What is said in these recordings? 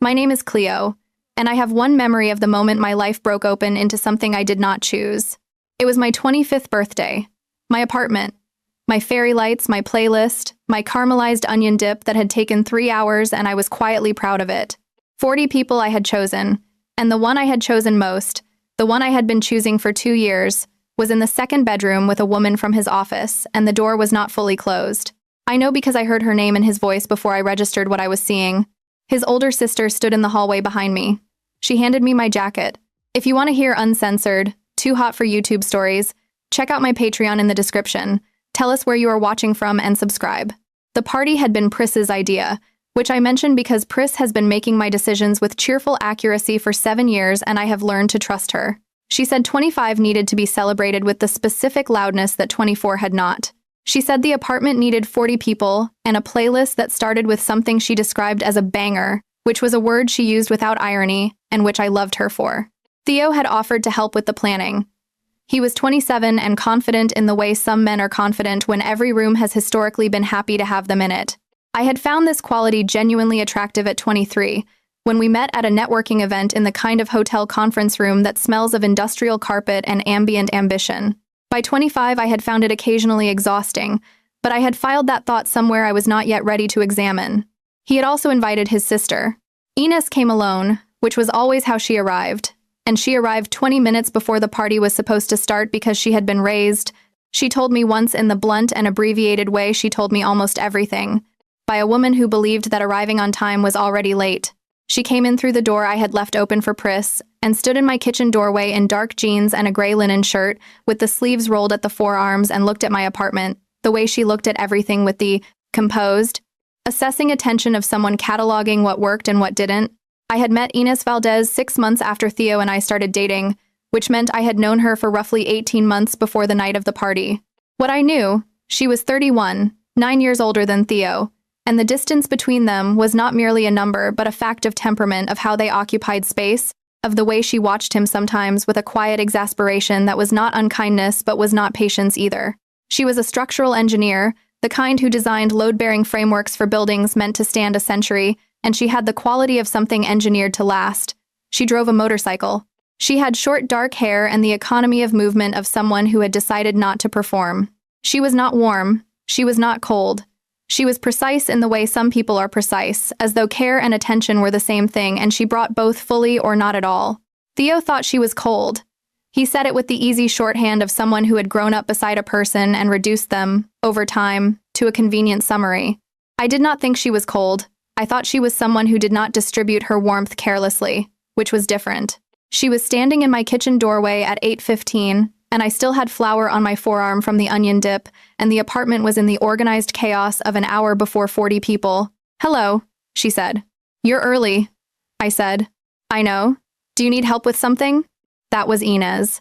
My name is Cleo, and I have one memory of the moment my life broke open into something I did not choose. It was my 25th birthday. My apartment, my fairy lights, my playlist, my caramelized onion dip that had taken 3 hours, and I was quietly proud of it. 40 people I had chosen, and the one I had chosen most, the one I had been choosing for 2 years, was in the second bedroom with a woman from his office, and the door was not fully closed. I know because I heard her name and his voice before I registered what I was seeing. His older sister stood in the hallway behind me. She handed me my jacket. If you want to hear uncensored, too hot for YouTube stories, check out my Patreon in the description. Tell us where you are watching from and subscribe. The party had been Pris's idea, which I mention because Pris has been making my decisions with cheerful accuracy for 7 years, and I have learned to trust her. She said 25 needed to be celebrated with the specific loudness that 24 had not. She said the apartment needed 40 people and a playlist that started with something she described as a banger, which was a word she used without irony and which I loved her for. Theo had offered to help with the planning. He was 27 and confident in the way some men are confident when every room has historically been happy to have them in it. I had found this quality genuinely attractive at 23, when we met at a networking event in the kind of hotel conference room that smells of industrial carpet and ambient ambition. By 25, I had found it occasionally exhausting, but I had filed that thought somewhere I was not yet ready to examine. He had also invited his sister. Ines came alone, which was always how she arrived, and she arrived 20 minutes before the party was supposed to start because she had been raised. She told me once in the blunt and abbreviated way she told me almost everything, by a woman who believed that arriving on time was already late. She came in through the door I had left open for Pris, and stood in my kitchen doorway in dark jeans and a gray linen shirt, with the sleeves rolled at the forearms, and looked at my apartment, the way she looked at everything with the composed, assessing attention of someone cataloging what worked and what didn't. I had met Ines Valdez 6 months after Theo and I started dating, which meant I had known her for roughly 18 months before the night of the party. What I knew, she was 31, 9 years older than Theo, and the distance between them was not merely a number but a fact of temperament, of how they occupied space, of the way she watched him sometimes with a quiet exasperation that was not unkindness but was not patience either. She was a structural engineer, the kind who designed load-bearing frameworks for buildings meant to stand a century, and she had the quality of something engineered to last. She drove a motorcycle. She had short dark hair and the economy of movement of someone who had decided not to perform. She was not warm. She was not cold. She was precise in the way some people are precise, as though care and attention were the same thing, and she brought both fully or not at all. Theo thought she was cold. He said it with the easy shorthand of someone who had grown up beside a person and reduced them, over time, to a convenient summary. I did not think she was cold. I thought she was someone who did not distribute her warmth carelessly, which was different. She was standing in my kitchen doorway at 8:15, and I still had flour on my forearm from the onion dip, and the apartment was in the organized chaos of an hour before 40 people. "Hello," she said. "You're early," I said. "I know. Do you need help with something?" That was Ines.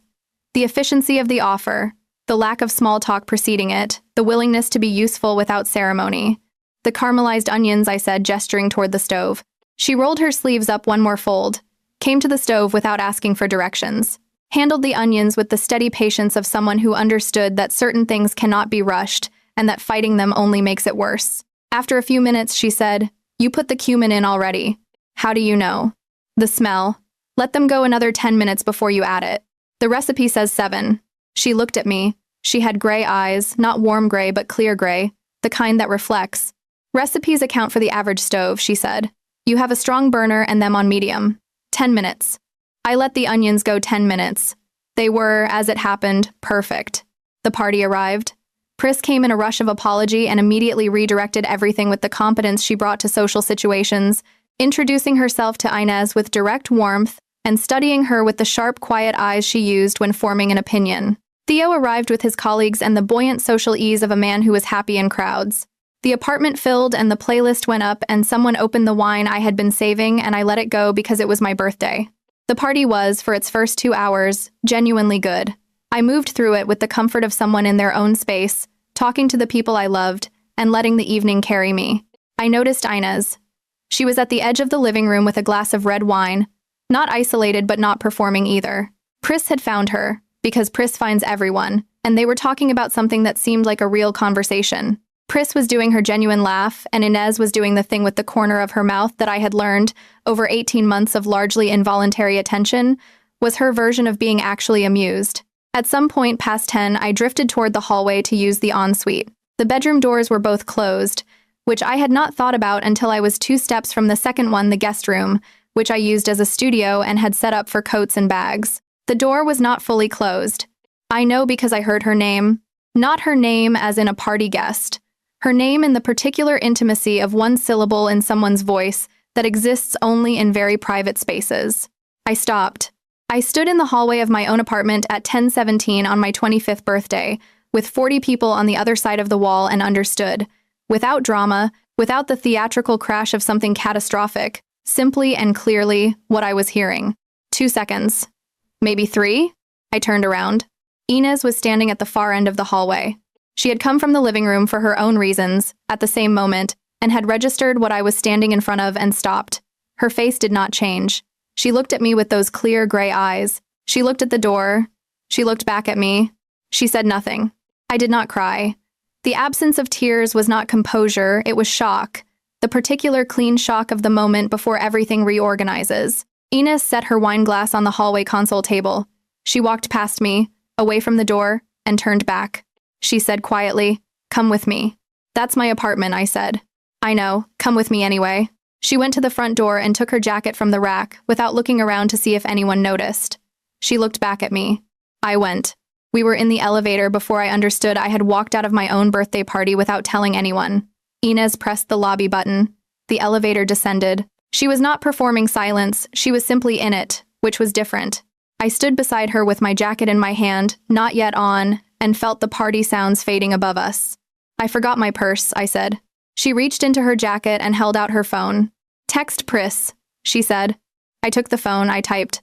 The efficiency of the offer, the lack of small talk preceding it, the willingness to be useful without ceremony. "The caramelized onions," I said, gesturing toward the stove. She rolled her sleeves up one more fold, came to the stove without asking for directions, handled the onions with the steady patience of someone who understood that certain things cannot be rushed and that fighting them only makes it worse. After a few minutes, she said, "You put the cumin in already." "How do you know?" "The smell. Let them go another 10 minutes before you add it. The recipe says 7. She looked at me. She had gray eyes, not warm gray but clear gray, the kind that reflects. "Recipes account for the average stove," she said. "You have a strong burner and them on medium. 10 minutes. I let the onions go 10 minutes. They were, as it happened, perfect. The party arrived. Pris came in a rush of apology and immediately redirected everything with the competence she brought to social situations, introducing herself to Ines with direct warmth and studying her with the sharp, quiet eyes she used when forming an opinion. Theo arrived with his colleagues and the buoyant social ease of a man who was happy in crowds. The apartment filled and the playlist went up, and someone opened the wine I had been saving, and I let it go because it was my birthday. The party was, for its first 2 hours, genuinely good. I moved through it with the comfort of someone in their own space, talking to the people I loved, and letting the evening carry me. I noticed Ines. She was at the edge of the living room with a glass of red wine, not isolated but not performing either. Pris had found her, because Pris finds everyone, and they were talking about something that seemed like a real conversation. Pris was doing her genuine laugh, and Inez was doing the thing with the corner of her mouth that I had learned over 18 months of largely involuntary attention was her version of being actually amused. At some point past 10, I drifted toward the hallway to use the ensuite. The bedroom doors were both closed, which I had not thought about until I was 2 steps from the second one, the guest room, which I used as a studio and had set up for coats and bags. The door was not fully closed. I know because I heard her name. Not her name as in a party guest. Her name in the particular intimacy of one syllable in someone's voice that exists only in very private spaces. I stopped. I stood in the hallway of my own apartment at 10:17 on my 25th birthday, with 40 people on the other side of the wall, and understood, without drama, without the theatrical crash of something catastrophic, simply and clearly what I was hearing. 2 seconds. Maybe 3? I turned around. Inez was standing at the far end of the hallway. She had come from the living room for her own reasons, at the same moment, and had registered what I was standing in front of and stopped. Her face did not change. She looked at me with those clear gray eyes. She looked at the door. She looked back at me. She said nothing. I did not cry. The absence of tears was not composure, it was shock. The particular clean shock of the moment before everything reorganizes. Inez set her wine glass on the hallway console table. She walked past me, away from the door, and turned back. She said quietly, "Come with me." "That's my apartment," I said. "I know, come with me anyway." She went to the front door and took her jacket from the rack, without looking around to see if anyone noticed. She looked back at me. I went. We were in the elevator before I understood I had walked out of my own birthday party without telling anyone. Inez pressed the lobby button. The elevator descended. She was not performing silence, she was simply in it, which was different. I stood beside her with my jacket in my hand, not yet on, and felt the party sounds fading above us. "I forgot my purse," I said. She reached into her jacket and held out her phone. "Text Pris," she said. I took the phone, I typed.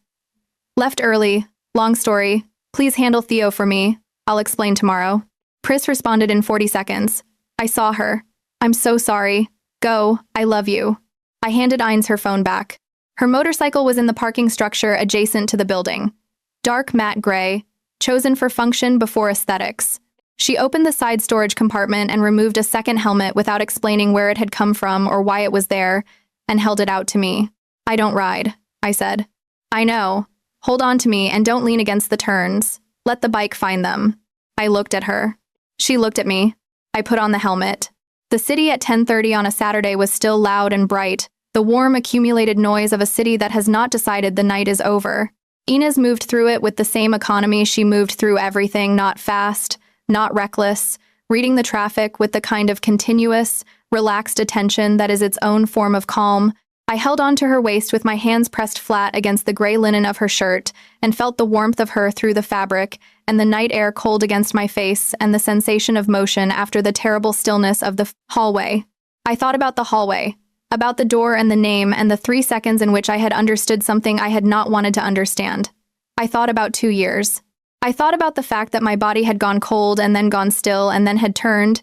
"Left early. Long story. Please handle Theo for me. I'll explain tomorrow." Pris responded in 40 seconds. I saw her. "I'm so sorry. Go. I love you." I handed Ines her phone back. Her motorcycle was in the parking structure adjacent to the building. Dark matte gray, chosen for function before aesthetics. She opened the side storage compartment and removed a second helmet without explaining where it had come from or why it was there, and held it out to me. "I don't ride," I said. "I know. Hold on to me and don't lean against the turns. Let the bike find them." I looked at her. She looked at me. I put on the helmet. The city at 10:30 on a Saturday was still loud and bright, the warm, accumulated noise of a city that has not decided the night is over. Inez moved through it with the same economy she moved through everything, not fast, not reckless, reading the traffic with the kind of continuous, relaxed attention that is its own form of calm. I held onto her waist with my hands pressed flat against the gray linen of her shirt and felt the warmth of her through the fabric and the night air cold against my face and the sensation of motion after the terrible stillness of the hallway. I thought about the hallway, about the door and the name and the 3 seconds in which I had understood something I had not wanted to understand. I thought about 2 years. I thought about the fact that my body had gone cold and then gone still and then had turned,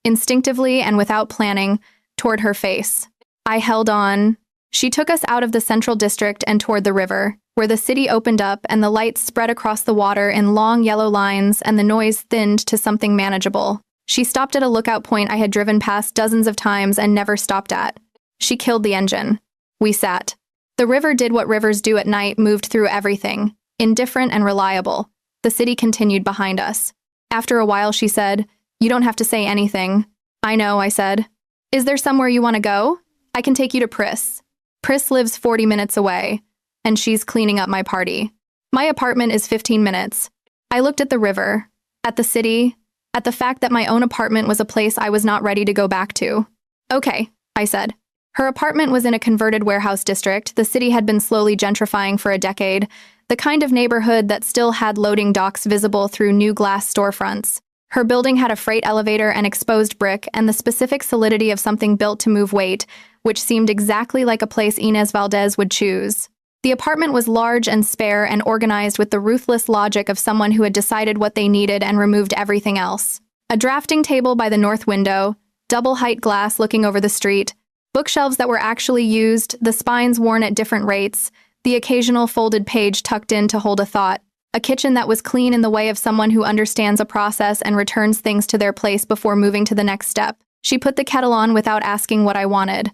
instinctively and without planning, toward her face. I held on. She took us out of the central district and toward the river, where the city opened up and the lights spread across the water in long yellow lines and the noise thinned to something manageable. She stopped at a lookout point I had driven past dozens of times and never stopped at. She killed the engine. We sat. The river did what rivers do at night, moved through everything, indifferent and reliable. The city continued behind us. After a while, she said, "You don't have to say anything." "I know," I said. "Is there somewhere you want to go? I can take you to Pris. Pris lives 40 minutes away, and she's cleaning up my party. My apartment is 15 minutes. I looked at the river, at the city, at the fact that my own apartment was a place I was not ready to go back to. "Okay," I said. Her apartment was in a converted warehouse district. The city had been slowly gentrifying for a decade, the kind of neighborhood that still had loading docks visible through new glass storefronts. Her building had a freight elevator and exposed brick and the specific solidity of something built to move weight, which seemed exactly like a place Inez Valdez would choose. The apartment was large and spare and organized with the ruthless logic of someone who had decided what they needed and removed everything else. A drafting table by the north window, double-height glass looking over the street, bookshelves that were actually used, the spines worn at different rates, the occasional folded page tucked in to hold a thought, a kitchen that was clean in the way of someone who understands a process and returns things to their place before moving to the next step. She put the kettle on without asking what I wanted.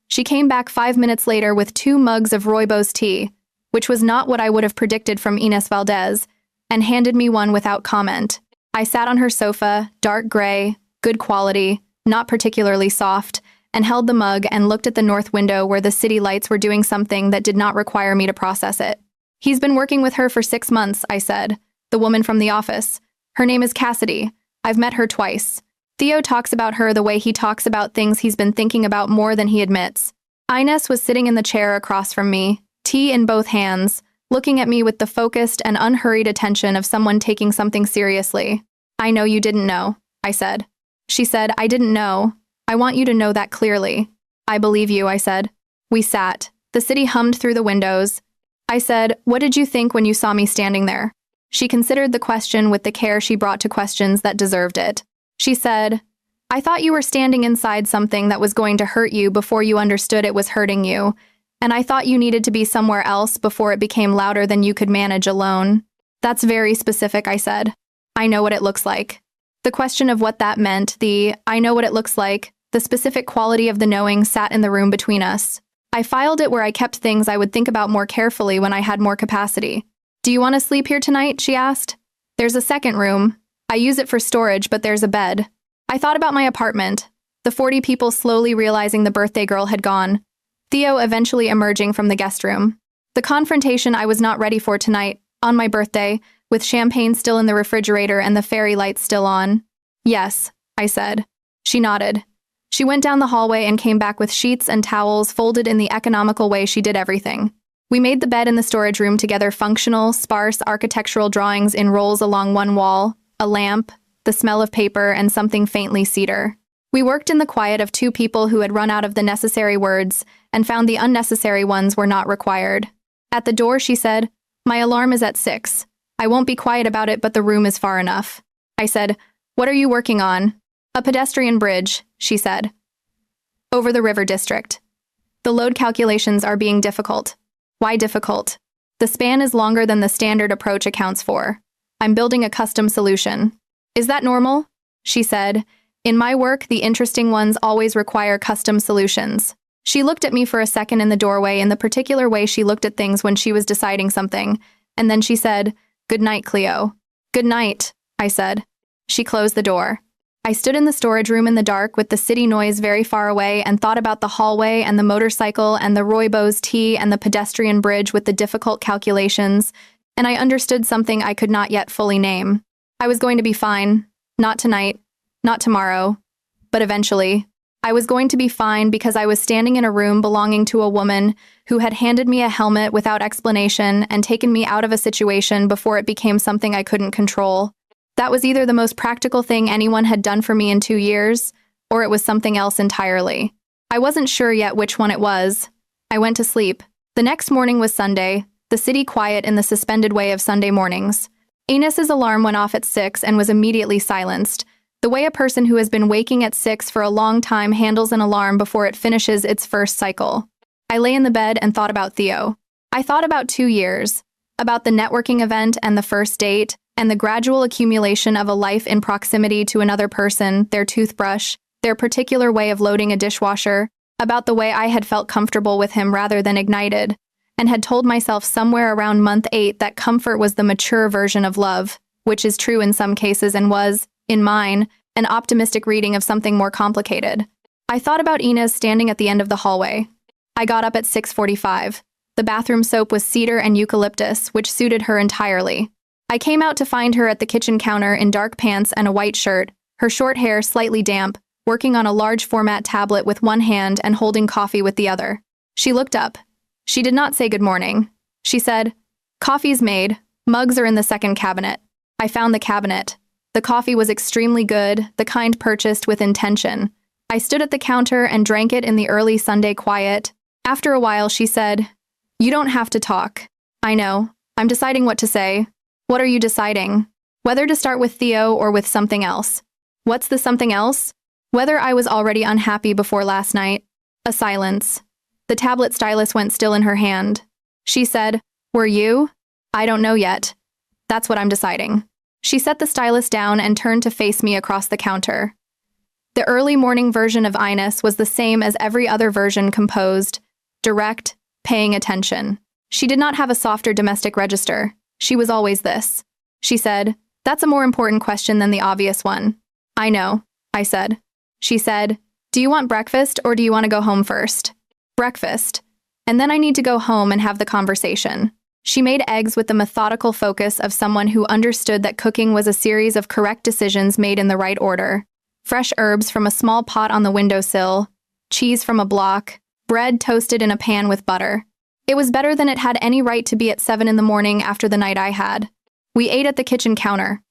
She came back 5 minutes later with 2 mugs of rooibos tea, which was not what I would have predicted from Ines Valdez, and handed me one without comment. I sat on her sofa, dark gray, good quality, not particularly soft, and held the mug and looked at the north window where the city lights were doing something that did not require me to process it. He's been working with her for 6 months, I said. The woman from the office. Her name is Cassidy. I've met her twice. Theo talks about her the way he talks about things he's been thinking about more than he admits. Ines was sitting in the chair across from me, tea in both hands, looking at me with the focused and unhurried attention of someone taking something seriously. I know you didn't know, I said. She said, I didn't know. I want you to know that clearly. I believe you, I said. We sat. The city hummed through the windows. I said, what did you think when you saw me standing there? She considered the question with the care she brought to questions that deserved it. She said, I thought you were standing inside something that was going to hurt you before you understood it was hurting you, and I thought you needed to be somewhere else before it became louder than you could manage alone. That's very specific, I said. I know what it looks like. The question of what that meant, I know what it looks like, the specific quality of the knowing sat in the room between us. I filed it where I kept things I would think about more carefully when I had more capacity. Do you want to sleep here tonight? She asked. There's a second room. I use it for storage, but there's a bed. I thought about my apartment, the 40 people slowly realizing the birthday girl had gone, Theo eventually emerging from the guest room. The confrontation I was not ready for tonight, on my birthday, with champagne still in the refrigerator and the fairy lights still on. Yes, I said. She nodded. She went down the hallway and came back with sheets and towels folded in the economical way she did everything. We made the bed in the storage room together functional, sparse architectural drawings in rolls along one wall, a lamp, the smell of paper, and something faintly cedar. We worked in the quiet of 2 people who had run out of the necessary words and found the unnecessary ones were not required. At the door, she said, my alarm is at 6. I won't be quiet about it, but the room is far enough. I said, what are you working on? A pedestrian bridge, she said. Over the river district. The load calculations are being difficult. Why difficult? The span is longer than the standard approach accounts for. I'm building a custom solution. Is that normal? She said. In my work, the interesting ones always require custom solutions. She looked at me for a second in the doorway in the particular way she looked at things when she was deciding something, and then she said, good night, Cleo. Good night, I said. She closed the door. I stood in the storage room in the dark with the city noise very far away and thought about the hallway and the motorcycle and the rooibos tea and the pedestrian bridge with the difficult calculations, and I understood something I could not yet fully name. I was going to be fine. Not tonight. Not tomorrow. But eventually. I was going to be fine because I was standing in a room belonging to a woman who had handed me a helmet without explanation and taken me out of a situation before it became something I couldn't control. That was either the most practical thing anyone had done for me in 2 years, or it was something else entirely. I wasn't sure yet which one it was. I went to sleep. The next morning was Sunday, the city quiet in the suspended way of Sunday mornings. Ines's alarm went off at 6 and was immediately silenced, the way a person who has been waking at 6 for a long time handles an alarm before it finishes its first cycle. I lay in the bed and thought about Theo. I thought about 2 years, about the networking event and the first date, and the gradual accumulation of a life in proximity to another person, their toothbrush, their particular way of loading a dishwasher, about the way I had felt comfortable with him rather than ignited, and had told myself somewhere around month 8 that comfort was the mature version of love, which is true in some cases and was, in mine, an optimistic reading of something more complicated. I thought about Ines standing at the end of the hallway. I got up at 6:45. The bathroom soap was cedar and eucalyptus, which suited her entirely. I came out to find her at the kitchen counter in dark pants and a white shirt, her short hair slightly damp, working on a large format tablet with one hand and holding coffee with the other. She looked up. She did not say good morning. She said, coffee's made, mugs are in the second cabinet. I found the cabinet. The coffee was extremely good, the kind purchased with intention. I stood at the counter and drank it in the early Sunday quiet. After a while, she said, you don't have to talk. I know. I'm deciding what to say. What are you deciding? Whether to start with Theo or with something else. What's the something else? Whether I was already unhappy before last night. A silence. The tablet stylus went still in her hand. She said, were you? I don't know yet. That's what I'm deciding. She set the stylus down and turned to face me across the counter. The early morning version of Ines was the same as every other version, composed, direct, paying attention. She did not have a softer domestic register. She was always this. She said, "That's a more important question than the obvious one." "I know," I said. She said, "Do you want breakfast or do you want to go home first?" "Breakfast. And then I need to go home and have the conversation." She made eggs with the methodical focus of someone who understood that cooking was a series of correct decisions made in the right order. Fresh herbs from a small pot on the windowsill, cheese from a block, bread toasted in a pan with butter. It was better than it had any right to be at 7 in the morning after the night I had. We ate at the kitchen counter.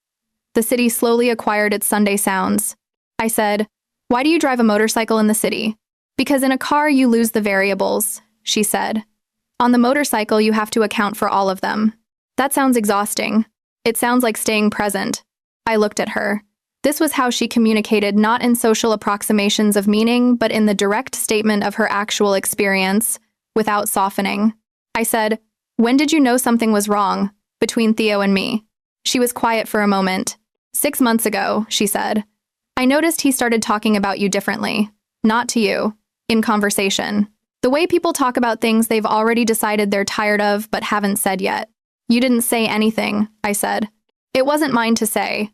The city slowly acquired its Sunday sounds. I said, "Why do you drive a motorcycle in the city?" "Because in a car you lose the variables," she said. "On the motorcycle you have to account for all of them." "That sounds exhausting." "It sounds like staying present." I looked at her. This was how she communicated, not in social approximations of meaning, but in the direct statement of her actual experience, without softening. I said, "When did you know something was wrong between Theo and me?" She was quiet for a moment. 6 months ago," she said. "I noticed he started talking about you differently. Not to you. In conversation. The way people talk about things they've already decided they're tired of but haven't said yet." "You didn't say anything," I said. "It wasn't mine to say.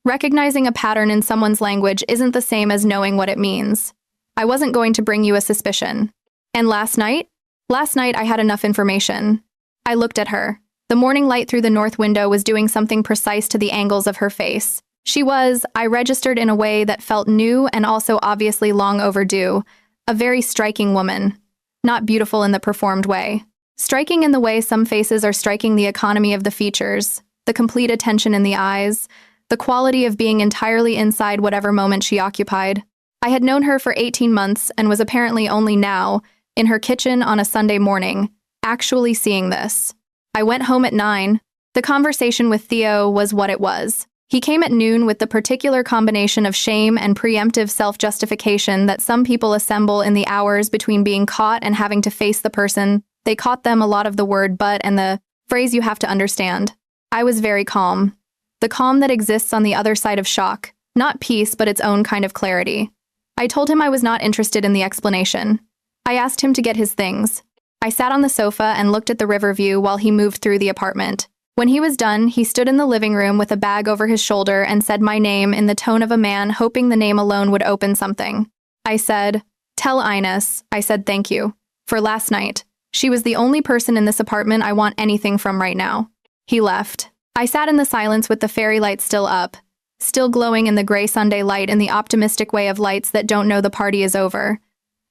Recognizing a pattern in someone's language isn't the same as knowing what it means. I wasn't going to bring you a suspicion." "And last night?" "Last night I had enough information." I looked at her. The morning light through the north window was doing something precise to the angles of her face. She was, I registered in a way that felt new and also obviously long overdue, a very striking woman. Not beautiful in the performed way. Striking in the way some faces are striking, the economy of the features, the complete attention in the eyes, the quality of being entirely inside whatever moment she occupied. I had known her for 18 months and was apparently only now, in her kitchen on a Sunday morning, actually seeing this. I went home at 9. The conversation with Theo was what it was. He came at noon with the particular combination of shame and preemptive self-justification that some people assemble in the hours between being caught and having to face the person. They caught them a lot of the word "but" and the phrase "you have to understand." I was very calm. The calm that exists on the other side of shock. Not peace, but its own kind of clarity. I told him I was not interested in the explanation. I asked him to get his things. I sat on the sofa and looked at the river view while he moved through the apartment. When he was done, he stood in the living room with a bag over his shoulder and said my name in the tone of a man hoping the name alone would open something. I said, "Tell Ines," I said, "thank you. For last night. She was the only person in this apartment I want anything from right now." He left. I sat in the silence with the fairy light still up, still glowing in the gray Sunday light in the optimistic way of lights that don't know the party is over.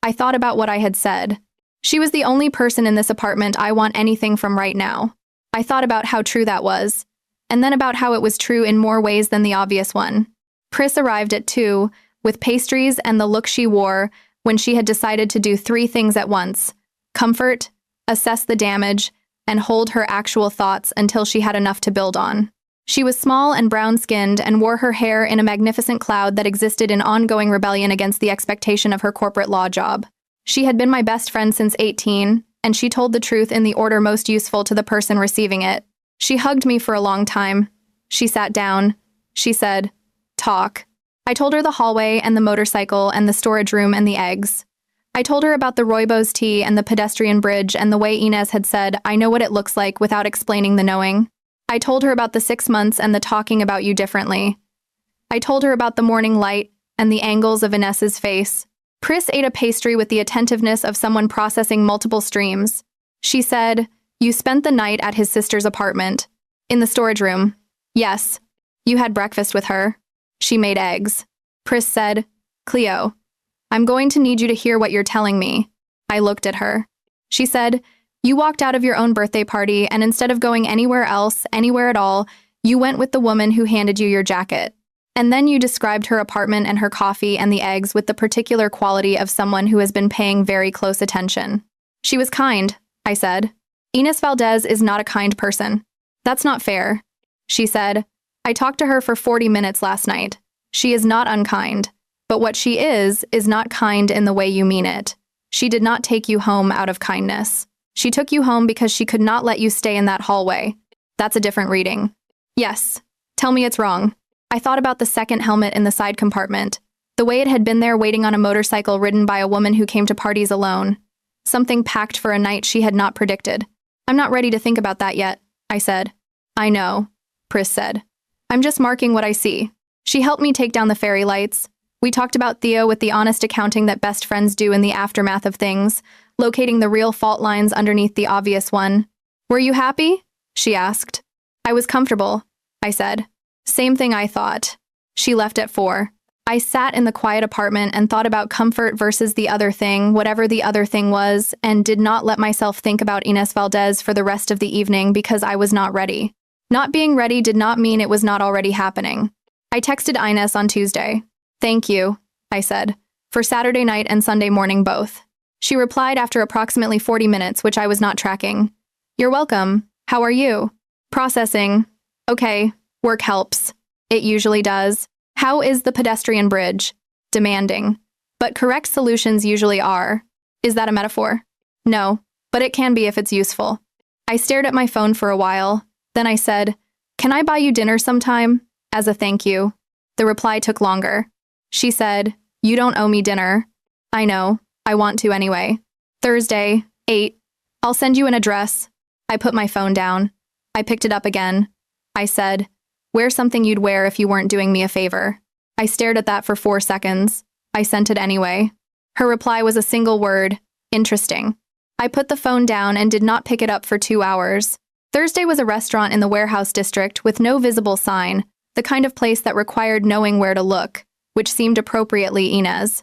I thought about what I had said. She was the only person in this apartment I want anything from right now. I thought about how true that was, and then about how it was true in more ways than the obvious one. Pris arrived at 2, with pastries and the look she wore when she had decided to do 3 things at once: comfort, assess the damage, and hold her actual thoughts until she had enough to build on. She was small and brown-skinned and wore her hair in a magnificent cloud that existed in ongoing rebellion against the expectation of her corporate law job. She had been my best friend since 18, and she told the truth in the order most useful to the person receiving it. She hugged me for a long time. She sat down. She said, "Talk." I told her the hallway and the motorcycle and the storage room and the eggs. I told her about the rooibos tea and the pedestrian bridge and the way Ines had said, "I know what it looks like," without explaining the knowing. I told her about the 6 months and the talking about you differently. I told her about the morning light and the angles of Ines's face. Pris ate a pastry with the attentiveness of someone processing multiple streams. She said, "You spent the night at his sister's apartment." "In the storage room." "Yes." "You had breakfast with her." "She made eggs." Pris said, "Cleo, I'm going to need you to hear what you're telling me." I looked at her. She said, "You walked out of your own birthday party, and instead of going anywhere else, anywhere at all, you went with the woman who handed you your jacket. And then you described her apartment and her coffee and the eggs with the particular quality of someone who has been paying very close attention." "She was kind," I said. "Ines Valdez is not a kind person." "That's not fair." She said, "I talked to her for 40 minutes last night. She is not unkind. But what she is not kind in the way you mean it. She did not take you home out of kindness. She took you home because she could not let you stay in that hallway." "That's a different reading." "Yes. Tell me it's wrong." I thought about the second helmet in the side compartment. The way it had been there waiting on a motorcycle ridden by a woman who came to parties alone. Something packed for a night she had not predicted. I'm not ready to think about that yet, I said. I know, Pris said. I'm just marking what I see. She helped me take down the fairy lights. We talked about Theo with the honest accounting that best friends do in the aftermath of things, locating the real fault lines underneath the obvious one. Were you happy? She asked. I was comfortable, I said. Same thing I thought. She left at 4. I sat in the quiet apartment and thought about comfort versus the other thing, whatever the other thing was, and did not let myself think about Inés Valdez for the rest of the evening because I was not ready. Not being ready did not mean it was not already happening. I texted Inés on Tuesday. Thank you, I said, for Saturday night and Sunday morning both. She replied after approximately 40 minutes, which I was not tracking. You're welcome. How are you? Processing. Okay, work helps. It usually does. How is the pedestrian bridge? Demanding. But correct solutions usually are. Is that a metaphor? No, but it can be if it's useful. I stared at my phone for a while. Then I said, can I buy you dinner sometime? As a thank you. The reply took longer. She said, you don't owe me dinner. I know. I want to anyway. Thursday, 8. I'll send you an address. I put my phone down. I picked it up again. I said, wear something you'd wear if you weren't doing me a favor. I stared at that for 4 seconds. I sent it anyway. Her reply was a single word, interesting. I put the phone down and did not pick it up for 2 hours. Thursday was a restaurant in the warehouse district with no visible sign, the kind of place that required knowing where to look, which seemed appropriately Inés.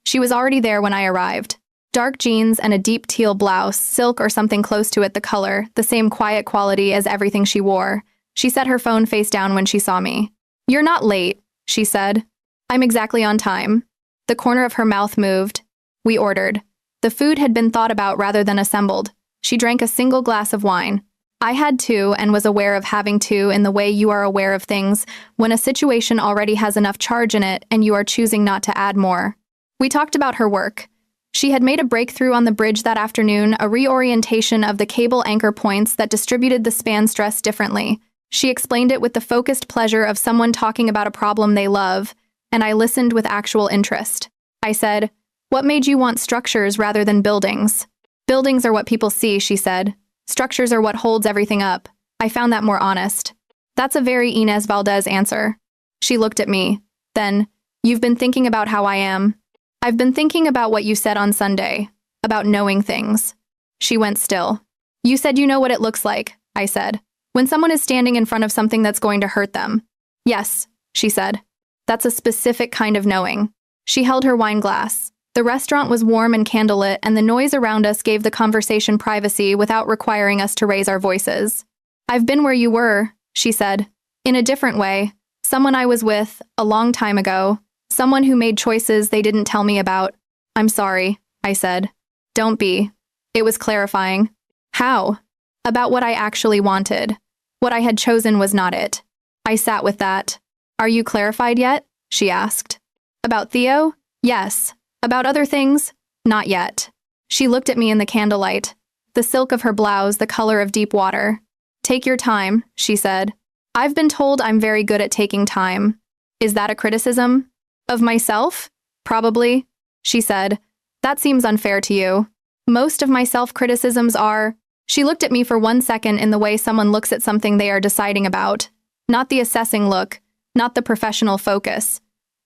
She was already there when I arrived. Dark jeans and a deep teal blouse, silk or something close to it the color, the same quiet quality as everything she wore. She set her phone face down when she saw me. You're not late, she said. I'm exactly on time. The corner of her mouth moved. We ordered. The food had been thought about rather than assembled. She drank a single glass of wine. I had too and was aware of having to in the way you are aware of things when a situation already has enough charge in it and you are choosing not to add more. We talked about her work. She had made a breakthrough on the bridge that afternoon, a reorientation of the cable anchor points that distributed the span stress differently. She explained it with the focused pleasure of someone talking about a problem they love, and I listened with actual interest. I said, what made you want structures rather than buildings? Buildings are what people see, she said. Structures are what holds everything up. I found that more honest. That's a very Inés Valdez answer. She looked at me. Then, you've been thinking about how I am. I've been thinking about what you said on Sunday, about knowing things. She went still. You said you know what it looks like, I said, when someone is standing in front of something that's going to hurt them. Yes, she said. That's a specific kind of knowing. She held her wine glass. The restaurant was warm and candlelit, and the noise around us gave the conversation privacy without requiring us to raise our voices. I've been where you were, she said. In a different way. Someone I was with, a long time ago. Someone who made choices they didn't tell me about. I'm sorry, I said. Don't be. It was clarifying. How? About what I actually wanted. What I had chosen was not it. I sat with that. Are you clarified yet? She asked. About Theo? Yes. About other things? Not yet. She looked at me in the candlelight. The silk of her blouse, the color of deep water. Take your time, she said. I've been told I'm very good at taking time. Is that a criticism? Of myself? Probably, she said. That seems unfair to you. Most of my self-criticisms are… She looked at me for 1 second in the way someone looks at something they are deciding about. Not the assessing look, not the professional focus.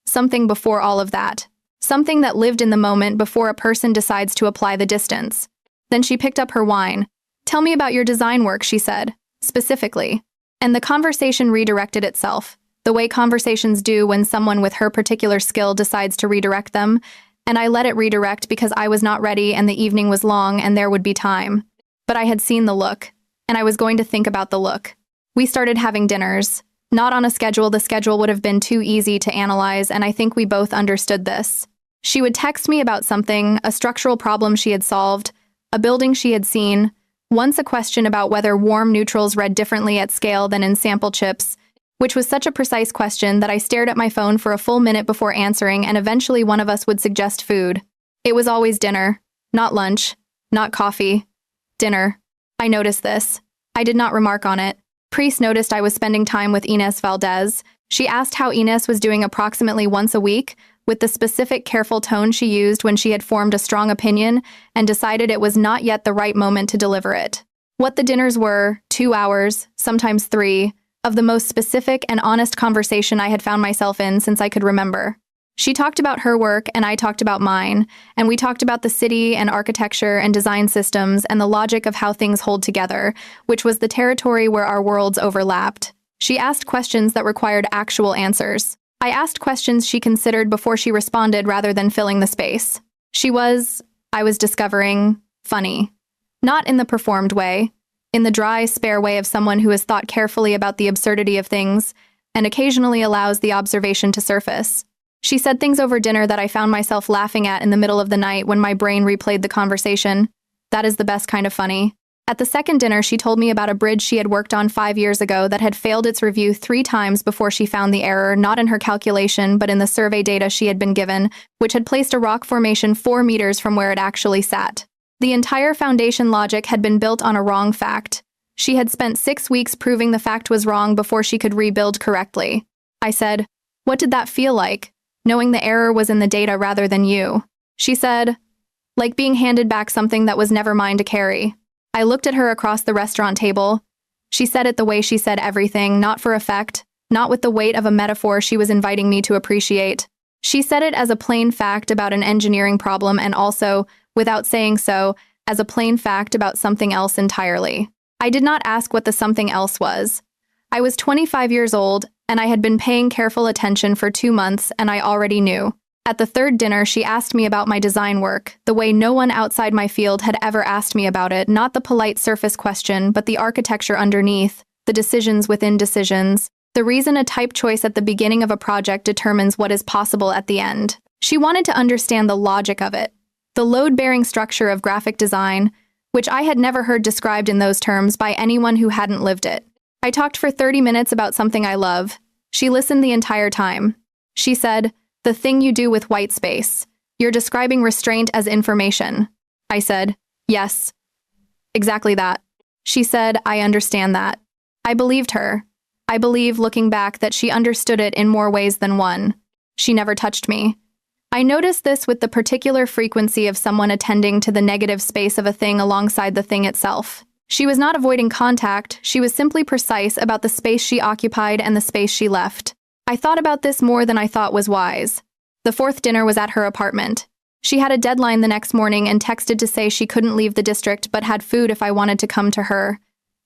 Something before all of that. Something that lived in the moment before a person decides to apply the distance. Then she picked up her wine. Tell me about your design work, she said, specifically. And the conversation redirected itself, the way conversations do when someone with her particular skill decides to redirect them, and I let it redirect because I was not ready and the evening was long and there would be time. But I had seen the look, and I was going to think about the look. We started having dinners. Not on a schedule, the schedule would have been too easy to analyze, and I think we both understood this. She would text me about something, a structural problem she had solved, a building she had seen, once a question about whether warm neutrals read differently at scale than in sample chips, which was such a precise question that I stared at my phone for a full minute before answering, and eventually one of us would suggest food. It was always dinner, not lunch, not coffee. Dinner. I noticed this. I did not remark on it. Priest noticed I was spending time with Inés Valdez. She asked how Inés was doing approximately once a week, with the specific, careful tone she used when she had formed a strong opinion and decided it was not yet the right moment to deliver it. What the dinners were, 2 hours, sometimes 3, of the most specific and honest conversation I had found myself in since I could remember. She talked about her work and I talked about mine, and we talked about the city and architecture and design systems and the logic of how things hold together, which was the territory where our worlds overlapped. She asked questions that required actual answers. I asked questions she considered before she responded rather than filling the space. I was discovering, funny. Not in the performed way, in the dry, spare way of someone who has thought carefully about the absurdity of things and occasionally allows the observation to surface. She said things over dinner that I found myself laughing at in the middle of the night when my brain replayed the conversation. That is the best kind of funny. At the second dinner, she told me about a bridge she had worked on 5 years ago that had failed its review 3 times before she found the error, not in her calculation, but in the survey data she had been given, which had placed a rock formation 4 meters from where it actually sat. The entire foundation logic had been built on a wrong fact. She had spent 6 weeks proving the fact was wrong before she could rebuild correctly. I said, "What did that feel like, knowing the error was in the data rather than you?" She said, "Like being handed back something that was never mine to carry." I looked at her across the restaurant table. She said it the way she said everything, not for effect, not with the weight of a metaphor she was inviting me to appreciate. She said it as a plain fact about an engineering problem and also, without saying so, as a plain fact about something else entirely. I did not ask what the something else was. I was 25 years old, and I had been paying careful attention for 2 months, and I already knew. At the third dinner, she asked me about my design work, the way no one outside my field had ever asked me about it, not the polite surface question, but the architecture underneath, the decisions within decisions, the reason a type choice at the beginning of a project determines what is possible at the end. She wanted to understand the logic of it, the load-bearing structure of graphic design, which I had never heard described in those terms by anyone who hadn't lived it. I talked for 30 minutes about something I love. She listened the entire time. She said, "The thing you do with white space. You're describing restraint as information." I said, "Yes, exactly that." She said, "I understand that." I believed her. I believe, looking back, that she understood it in more ways than one. She never touched me. I noticed this with the particular frequency of someone attending to the negative space of a thing alongside the thing itself. She was not avoiding contact, she was simply precise about the space she occupied and the space she left. I thought about this more than I thought was wise. The fourth dinner was at her apartment. She had a deadline the next morning and texted to say she couldn't leave the district but had food if I wanted to come to her.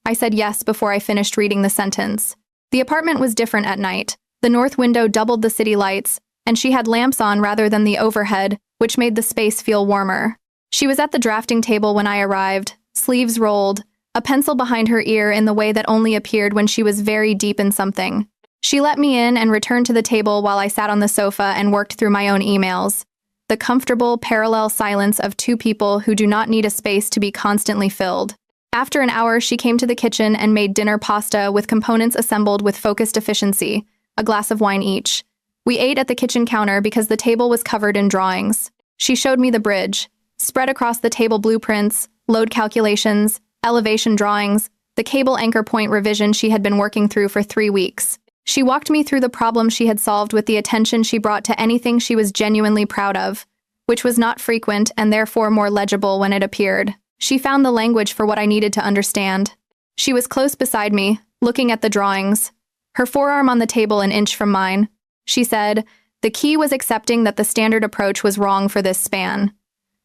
I said yes before I finished reading the sentence. The apartment was different at night. The north window doubled the city lights, and she had lamps on rather than the overhead, which made the space feel warmer. She was at the drafting table when I arrived, sleeves rolled, a pencil behind her ear in the way that only appeared when she was very deep in something. She let me in and returned to the table while I sat on the sofa and worked through my own emails. The comfortable, parallel silence of 2 people who do not need a space to be constantly filled. After an hour, she came to the kitchen and made dinner pasta with components assembled with focused efficiency, a glass of wine each. We ate at the kitchen counter because the table was covered in drawings. She showed me the bridge, spread across the table blueprints, load calculations, elevation drawings, the cable anchor point revision she had been working through for 3 weeks. She walked me through the problem she had solved with the attention she brought to anything she was genuinely proud of, which was not frequent and therefore more legible when it appeared. She found the language for what I needed to understand. She was close beside me, looking at the drawings, her forearm on the table an inch from mine. She said, "The key was accepting that the standard approach was wrong for this span.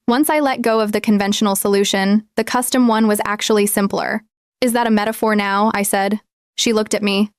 Once I let go of the conventional solution, the custom one was actually simpler." "Is that a metaphor now?" I said. She looked at me.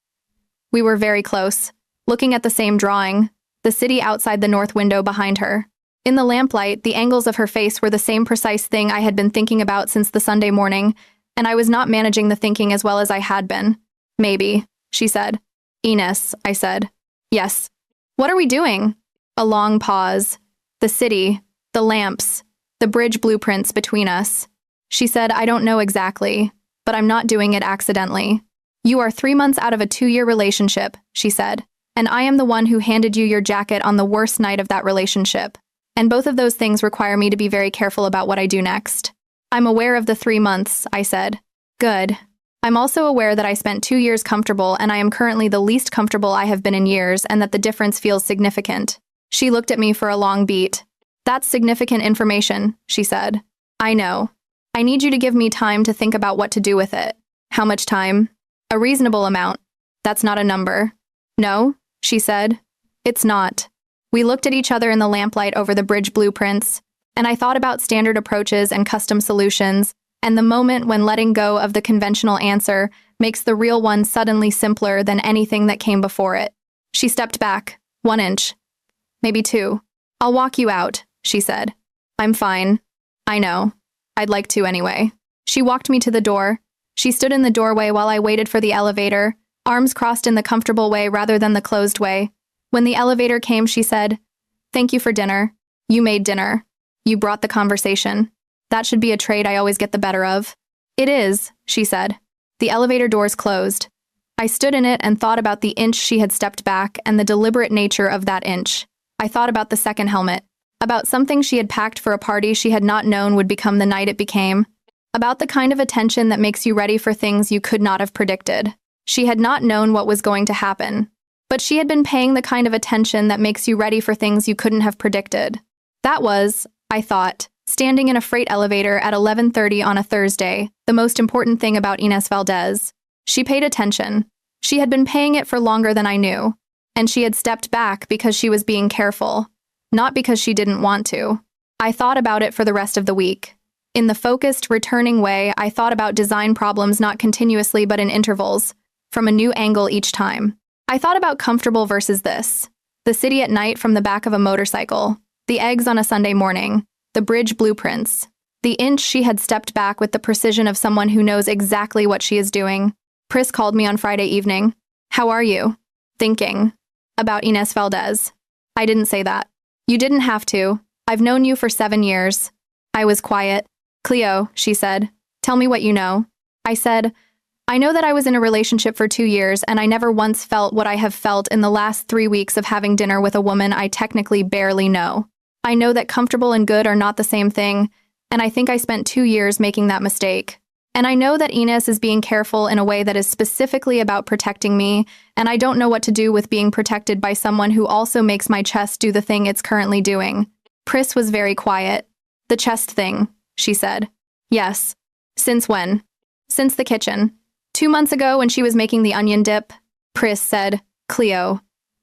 We were very close, looking at the same drawing, the city outside the north window behind her. In the lamplight, the angles of her face were the same precise thing I had been thinking about since the Sunday morning, and I was not managing the thinking as well as I had been. "Maybe," she said. "Ines," I said. "Yes." "What are we doing?" A long pause. The city, the lamps, the bridge blueprints between us. She said, "I don't know exactly, but I'm not doing it accidentally. You are 3 months out of a 2-year relationship," she said, "and I am the one who handed you your jacket on the worst night of that relationship. And both of those things require me to be very careful about what I do next." "I'm aware of the 3 months," I said. "Good. I'm also aware that I spent 2 years comfortable and I am currently the least comfortable I have been in years and that the difference feels significant." She looked at me for a long beat. That's significant information, she said. I know. I need you to give me time to think about what to do with it. How much time? A reasonable amount. That's not a number. No, she said. It's not. We looked at each other in the lamplight over the bridge blueprints, and I thought about standard approaches and custom solutions, and the moment when letting go of the conventional answer makes the real one suddenly simpler than anything that came before it. She stepped back, 1 inch. Maybe 2. I'll walk you out, she said. I'm fine. I know. I'd like to anyway. She walked me to the door. She stood in the doorway while I waited for the elevator, arms crossed in the comfortable way rather than the closed way. When the elevator came, she said, "Thank you for dinner. You made dinner. You brought the conversation. That should be a trait I always get the better of." "It is," she said. The elevator doors closed. I stood in it and thought about the inch she had stepped back and the deliberate nature of that inch. I thought about the second helmet, about something she had packed for a party she had not known would become the night it became, about the kind of attention that makes you ready for things you could not have predicted. She had not known what was going to happen, but she had been paying the kind of attention that makes you ready for things you couldn't have predicted. That was, I thought, standing in a freight elevator at 11:30 on a Thursday, the most important thing about Inés Valdez. She paid attention. She had been paying it for longer than I knew, and she had stepped back because she was being careful, not because she didn't want to. I thought about it for the rest of the week. In the focused, returning way, I thought about design problems not continuously but in intervals, from a new angle each time. I thought about comfortable versus this. The city at night from the back of a motorcycle. The eggs on a Sunday morning. The bridge blueprints. The inch she had stepped back with the precision of someone who knows exactly what she is doing. Pris called me on Friday evening. "How are you?" "Thinking. About Inés Valdez." I didn't say that. "You didn't have to. I've known you for 7 years." I was quiet. "Cleo," she said, "tell me what you know." I said, "I know that I was in a relationship for 2 years and I never once felt what I have felt in the last 3 weeks of having dinner with a woman I technically barely know. I know that comfortable and good are not the same thing, and I think I spent 2 years making that mistake. And I know that Inés is being careful in a way that is specifically about protecting me, and I don't know what to do with being protected by someone who also makes my chest do the thing it's currently doing." Pris was very quiet. "The chest thing," she said. "Yes." "Since when?" "Since the kitchen. 2 months ago when she was making the onion dip." Pris said, "Cleo,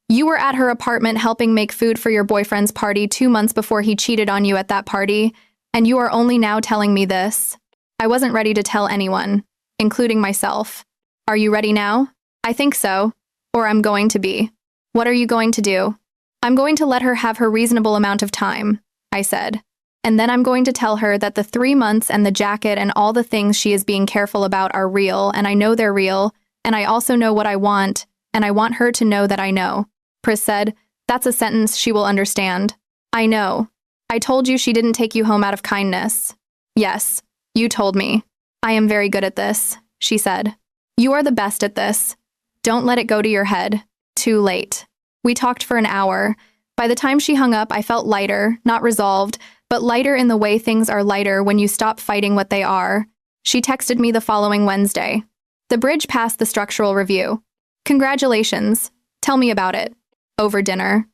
you were at her apartment helping make food for your boyfriend's party 2 months before he cheated on you at that party, and you are only now telling me this?" I wasn't ready to tell anyone, including myself. "Are you ready now?" "I think so. Or I'm going to be." "What are you going to do?" "I'm going to let her have her reasonable amount of time," I said. "And then I'm going to tell her that the 3 months and the jacket and all the things she is being careful about are real, and I know they're real, and I also know what I want, and I want her to know that I know." Pris said, "That's a sentence she will understand." "I know. I told you she didn't take you home out of kindness." "Yes, you told me." "I am very good at this," she said. "You are the best at this. Don't let it go to your head." Too late. We talked for an hour. By the time she hung up, I felt lighter, not resolved, but lighter in the way things are lighter when you stop fighting what they are. She texted me the following Wednesday. "The bridge passed the structural review. Congratulations. Tell me about it." "Over dinner."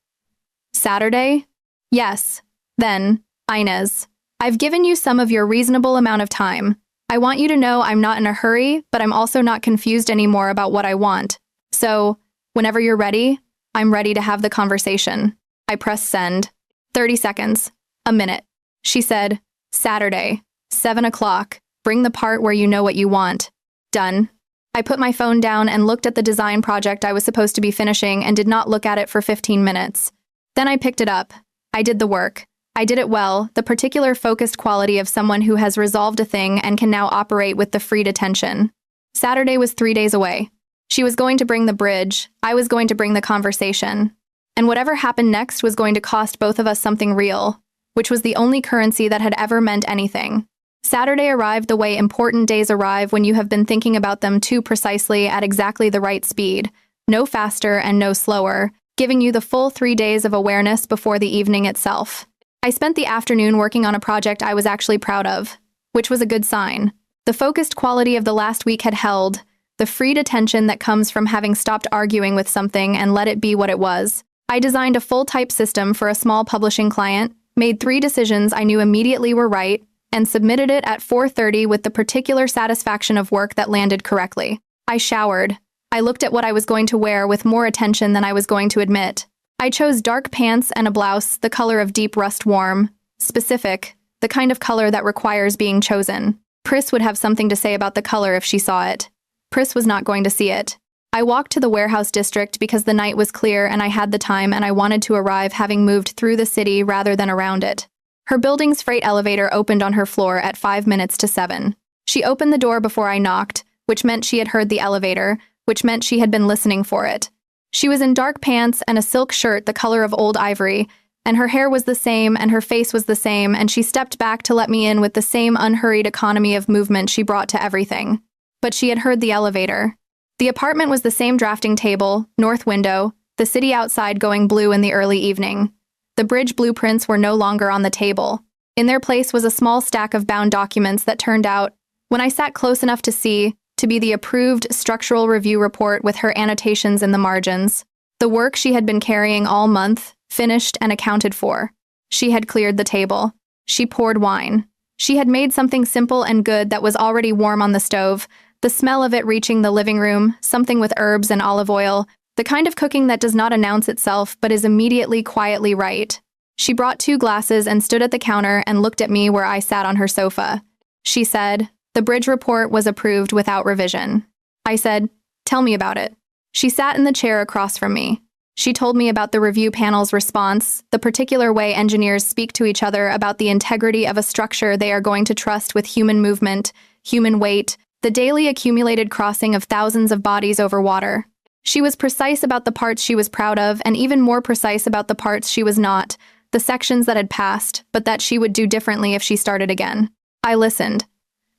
"Saturday?" "Yes." "Then, Inés, I've given you some of your reasonable amount of time. I want you to know I'm not in a hurry, but I'm also not confused anymore about what I want. So, whenever you're ready, I'm ready to have the conversation." I pressed send. 30 seconds. A minute. She said, "Saturday, 7 o'clock. Bring the part where you know what you want." Done. I put my phone down and looked at the design project I was supposed to be finishing and did not look at it for 15 minutes. Then I picked it up. I did the work. I did it well, the particular focused quality of someone who has resolved a thing and can now operate with the freed attention. Saturday was 3 days away. She was going to bring the bridge. I was going to bring the conversation. And whatever happened next was going to cost both of us something real, which was the only currency that had ever meant anything. Saturday arrived the way important days arrive when you have been thinking about them too precisely at exactly the right speed, no faster and no slower, giving you the full 3 days of awareness before the evening itself. I spent the afternoon working on a project I was actually proud of, which was a good sign. The focused quality of the last week had held, the freed attention that comes from having stopped arguing with something and let it be what it was. I designed a full-type system for a small publishing client, made 3 decisions I knew immediately were right, and submitted it at 4:30 with the particular satisfaction of work that landed correctly. I showered. I looked at what I was going to wear with more attention than I was going to admit. I chose dark pants and a blouse, the color of deep rust warm, specific, the kind of color that requires being chosen. Pris would have something to say about the color if she saw it. Pris was not going to see it. I walked to the warehouse district because the night was clear and I had the time and I wanted to arrive having moved through the city rather than around it. Her building's freight elevator opened on her floor at 5 minutes to 7. She opened the door before I knocked, which meant she had heard the elevator, which meant she had been listening for it. She was in dark pants and a silk shirt the color of old ivory, and her hair was the same and her face was the same, and she stepped back to let me in with the same unhurried economy of movement she brought to everything. But she had heard the elevator. The apartment was the same drafting table, north window, the city outside going blue in the early evening. The bridge blueprints were no longer on the table. In their place was a small stack of bound documents that turned out, when I sat close enough to see, to be the approved structural review report with her annotations in the margins. The work she had been carrying all month, finished and accounted for. She had cleared the table. She poured wine. She had made something simple and good that was already warm on the stove, the smell of it reaching the living room, something with herbs and olive oil, the kind of cooking that does not announce itself but is immediately quietly right. She brought 2 glasses and stood at the counter and looked at me where I sat on her sofa. She said, "The bridge report was approved without revision." I said, "Tell me about it." She sat in the chair across from me. She told me about the review panel's response, the particular way engineers speak to each other about the integrity of a structure they are going to trust with human movement, human weight, the daily accumulated crossing of thousands of bodies over water. She was precise about the parts she was proud of and even more precise about the parts she was not, the sections that had passed, but that she would do differently if she started again. I listened.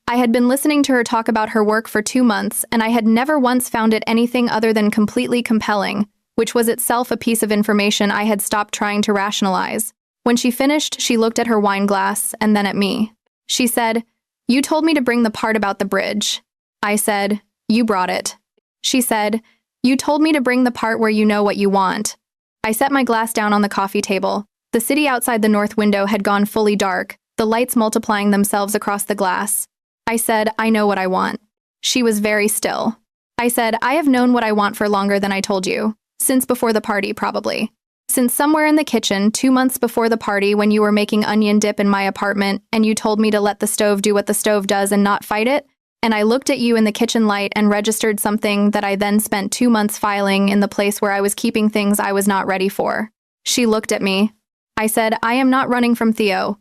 I had been listening to her talk about her work for 2 months, and I had never once found it anything other than completely compelling, which was itself a piece of information I had stopped trying to rationalize. When she finished, she looked at her wine glass and then at me. She said, "You told me to bring the part about the bridge." I said, "You brought it." She said, "You told me to bring the part where you know what you want." I set my glass down on the coffee table. The city outside the north window had gone fully dark, the lights multiplying themselves across the glass. I said, "I know what I want." She was very still. I said, "I have known what I want for longer than I told you. Since before the party, probably. Since somewhere in the kitchen, 2 months before the party when you were making onion dip in my apartment and you told me to let the stove do what the stove does and not fight it, and I looked at you in the kitchen light and registered something that I then spent 2 months filing in the place where I was keeping things I was not ready for." She looked at me. I said, "I am not running from Theo.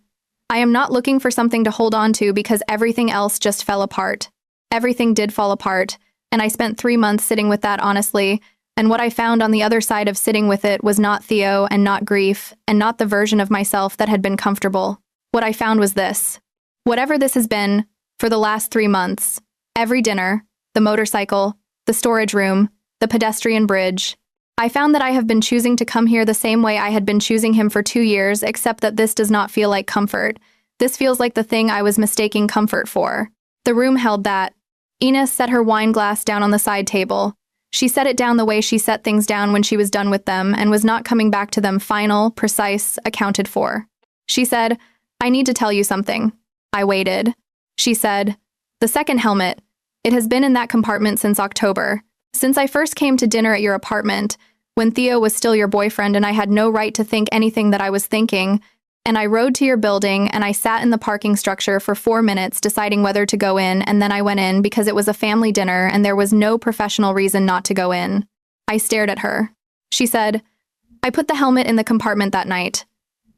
I am not looking for something to hold on to because everything else just fell apart. Everything did fall apart, and I spent 3 months sitting with that honestly, and what I found on the other side of sitting with it was not Theo and not grief, and not the version of myself that had been comfortable. What I found was this. Whatever this has been, for the last 3 months, every dinner, the motorcycle, the storage room, the pedestrian bridge, I found that I have been choosing to come here the same way I had been choosing him for 2 years, except that this does not feel like comfort. This feels like the thing I was mistaking comfort for. The room held that. Ines set her wine glass down on the side table. She set it down the way she set things down when she was done with them and was not coming back to them final, precise, accounted for. She said, "I need to tell you something." I waited. She said, "The second helmet. It has been in that compartment since October. Since I first came to dinner at your apartment, when Theo was still your boyfriend and I had no right to think anything that I was thinking, and I rode to your building and I sat in the parking structure for 4 minutes deciding whether to go in, and then I went in because it was a family dinner and there was no professional reason not to go in." I stared at her. She said, "I put the helmet in the compartment that night.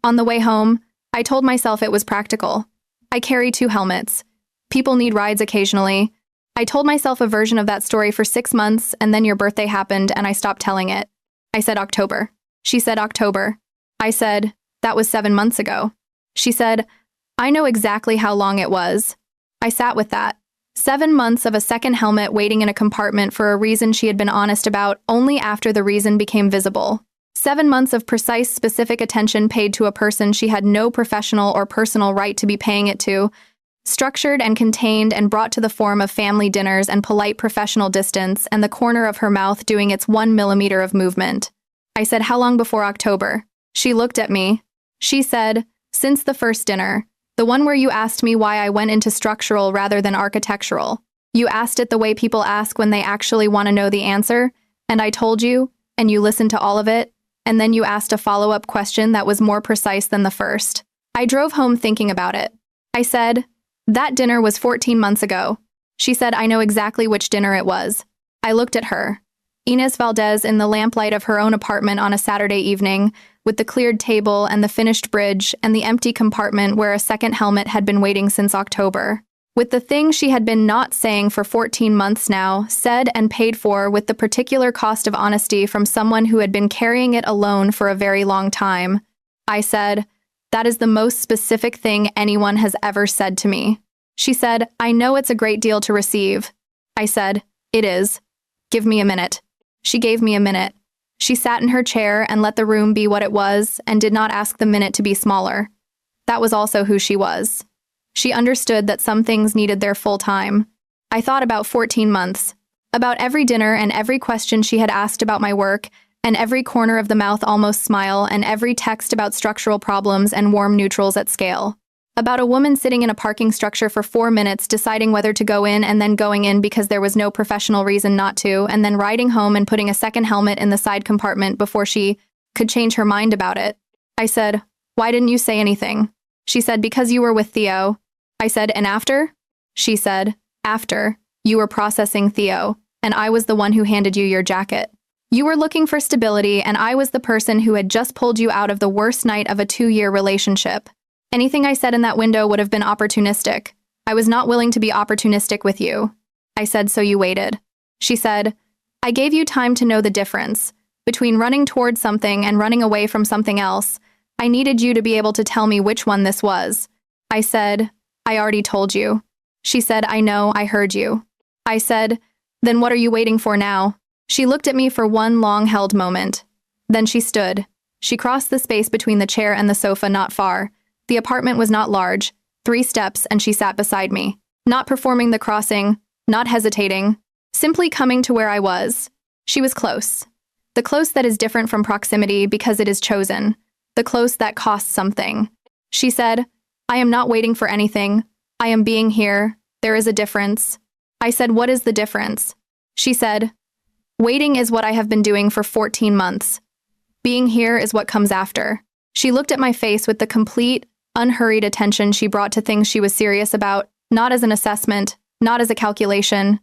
On the way home, I told myself it was practical. I carry 2 helmets. People need rides occasionally. I told myself a version of that story for 6 months, and then your birthday happened and I stopped telling it." I said October. She said October. I said, "That was 7 months ago." She said, "I know exactly how long it was." I sat with that. 7 months of a second helmet waiting in a compartment for a reason she had been honest about only after the reason became visible. 7 months of precise, specific attention paid to a person she had no professional or personal right to be paying it to, structured and contained and brought to the form of family dinners and polite professional distance and the corner of her mouth doing its 1 millimeter of movement. I said, how long before October? She looked at me. She said, since the first dinner. The one where you asked me why I went into structural rather than architectural. You asked it the way people ask when they actually want to know the answer, and I told you, and you listened to all of it, and then you asked a follow-up question that was more precise than the first. I drove home thinking about it. I said, that dinner was 14 months ago. She said, I know exactly which dinner it was. I looked at her. Inez Valdez in the lamplight of her own apartment on a Saturday evening, with the cleared table and the finished bridge and the empty compartment where a second helmet had been waiting since October. With the thing she had been not saying for 14 months now, said and paid for with the particular cost of honesty from someone who had been carrying it alone for a very long time. I said, that is the most specific thing anyone has ever said to me. She said, I know it's a great deal to receive. I said, it is. Give me a minute. She gave me a minute. She sat in her chair and let the room be what it was and did not ask the minute to be smaller. That was also who she was. She understood that some things needed their full time. I thought about 14 months. About every dinner and every question she had asked about my work, and every corner of the mouth almost smile, and every text about structural problems and warm neutrals at scale. About a woman sitting in a parking structure for 4 minutes deciding whether to go in and then going in because there was no professional reason not to, and then riding home and putting a second helmet in the side compartment before she could change her mind about it. I said, why didn't you say anything? She said, because you were with Theo. I said, and after? She said, after. You were processing Theo, and I was the one who handed you your jacket. You were looking for stability, and I was the person who had just pulled you out of the worst night of a 2-year relationship. Anything I said in that window would have been opportunistic. I was not willing to be opportunistic with you. I said, so you waited. She said, I gave you time to know the difference between running towards something and running away from something else. I needed you to be able to tell me which one this was. I said, I already told you. She said, I know, I heard you. I said, then what are you waiting for now? She looked at me for one long-held moment. Then she stood. She crossed the space between the chair and the sofa not far. The apartment was not large. 3 steps, and she sat beside me. Not performing the crossing, not hesitating, simply coming to where I was. She was close. The close that is different from proximity because it is chosen. The close that costs something. She said, I am not waiting for anything. I am being here. There is a difference. I said, what is the difference? She said, waiting is what I have been doing for 14 months. Being here is what comes after. She looked at my face with the complete, unhurried attention she brought to things she was serious about, not as an assessment, not as a calculation,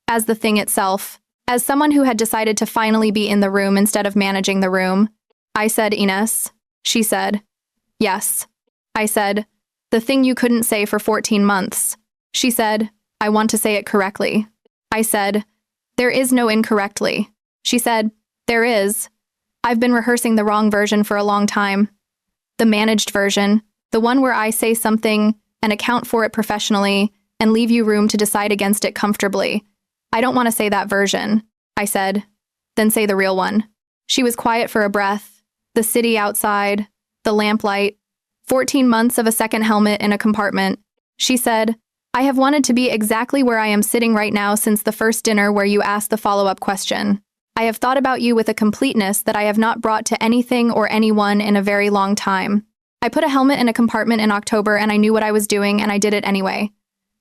as the thing itself, as someone who had decided to finally be in the room instead of managing the room. I said, Ines. She said, yes. I said, the thing you couldn't say for 14 months. She said, I want to say it correctly. I said, there is no incorrectly. She said, there is. I've been rehearsing the wrong version for a long time. The managed version, the one where I say something and account for it professionally and leave you room to decide against it comfortably. I don't want to say that version. I said, then say the real one. She was quiet for a breath. The city outside, the lamplight, 14 months of a second helmet in a compartment. She said, I have wanted to be exactly where I am sitting right now since the first dinner where you asked the follow-up question. I have thought about you with a completeness that I have not brought to anything or anyone in a very long time. I put a helmet in a compartment in October and I knew what I was doing and I did it anyway.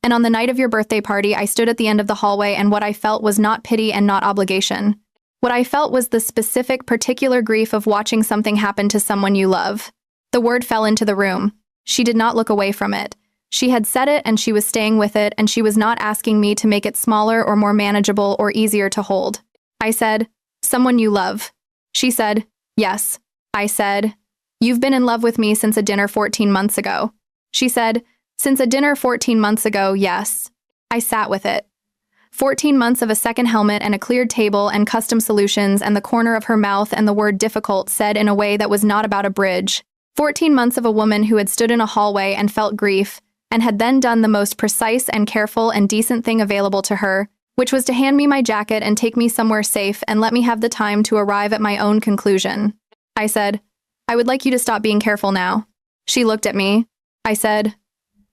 And on the night of your birthday party, I stood at the end of the hallway and what I felt was not pity and not obligation. What I felt was the specific, particular grief of watching something happen to someone you love. The word fell into the room. She did not look away from it. She had said it and she was staying with it and she was not asking me to make it smaller or more manageable or easier to hold. I said, someone you love. She said, yes. I said, you've been in love with me since a dinner 14 months ago. She said, since a dinner 14 months ago, yes. I sat with it. 14 months of a second helmet and a cleared table and custom solutions and the corner of her mouth and the word difficult said in a way that was not about a bridge. 14 months of a woman who had stood in a hallway and felt grief and had then done the most precise and careful and decent thing available to her, which was to hand me my jacket and take me somewhere safe and let me have the time to arrive at my own conclusion. I said, I would like you to stop being careful now. She looked at me. I said,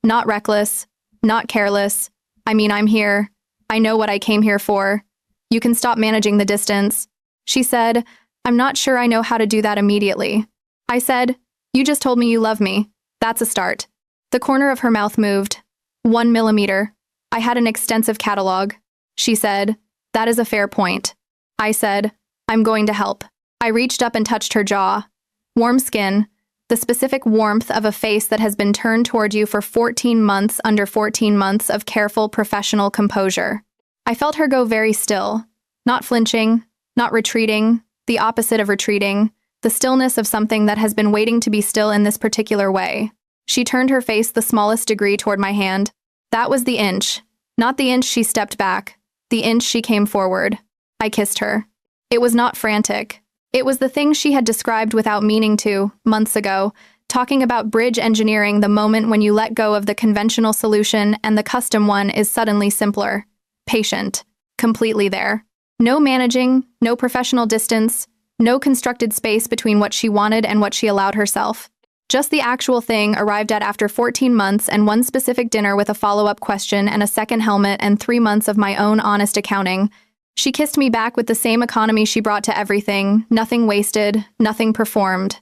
not reckless, not careless. I mean, I'm here. I know what I came here for. You can stop managing the distance. She said, I'm not sure I know how to do that immediately. I said, you just told me you love me. That's a start. The corner of her mouth moved. 1 millimeter. I had an extensive catalog. She said, that is a fair point. I said, I'm going to help. I reached up and touched her jaw. Warm skin, the specific warmth of a face that has been turned toward you for 14 months under 14 months of careful professional composure. I felt her go very still, not flinching, not retreating, the opposite of retreating, the stillness of something that has been waiting to be still in this particular way. She turned her face the smallest degree toward my hand. That was the inch. Not the inch she stepped back, the inch she came forward. I kissed her. It was not frantic. It was the thing she had described without meaning to, months ago, talking about bridge engineering, the moment when you let go of the conventional solution and the custom one is suddenly simpler. Patient. Completely there. No managing, no professional distance, no constructed space between what she wanted and what she allowed herself. Just the actual thing arrived at after 14 months and one specific dinner with a follow-up question and a second helmet and 3 months of my own honest accounting. She kissed me back with the same economy she brought to everything, nothing wasted, nothing performed.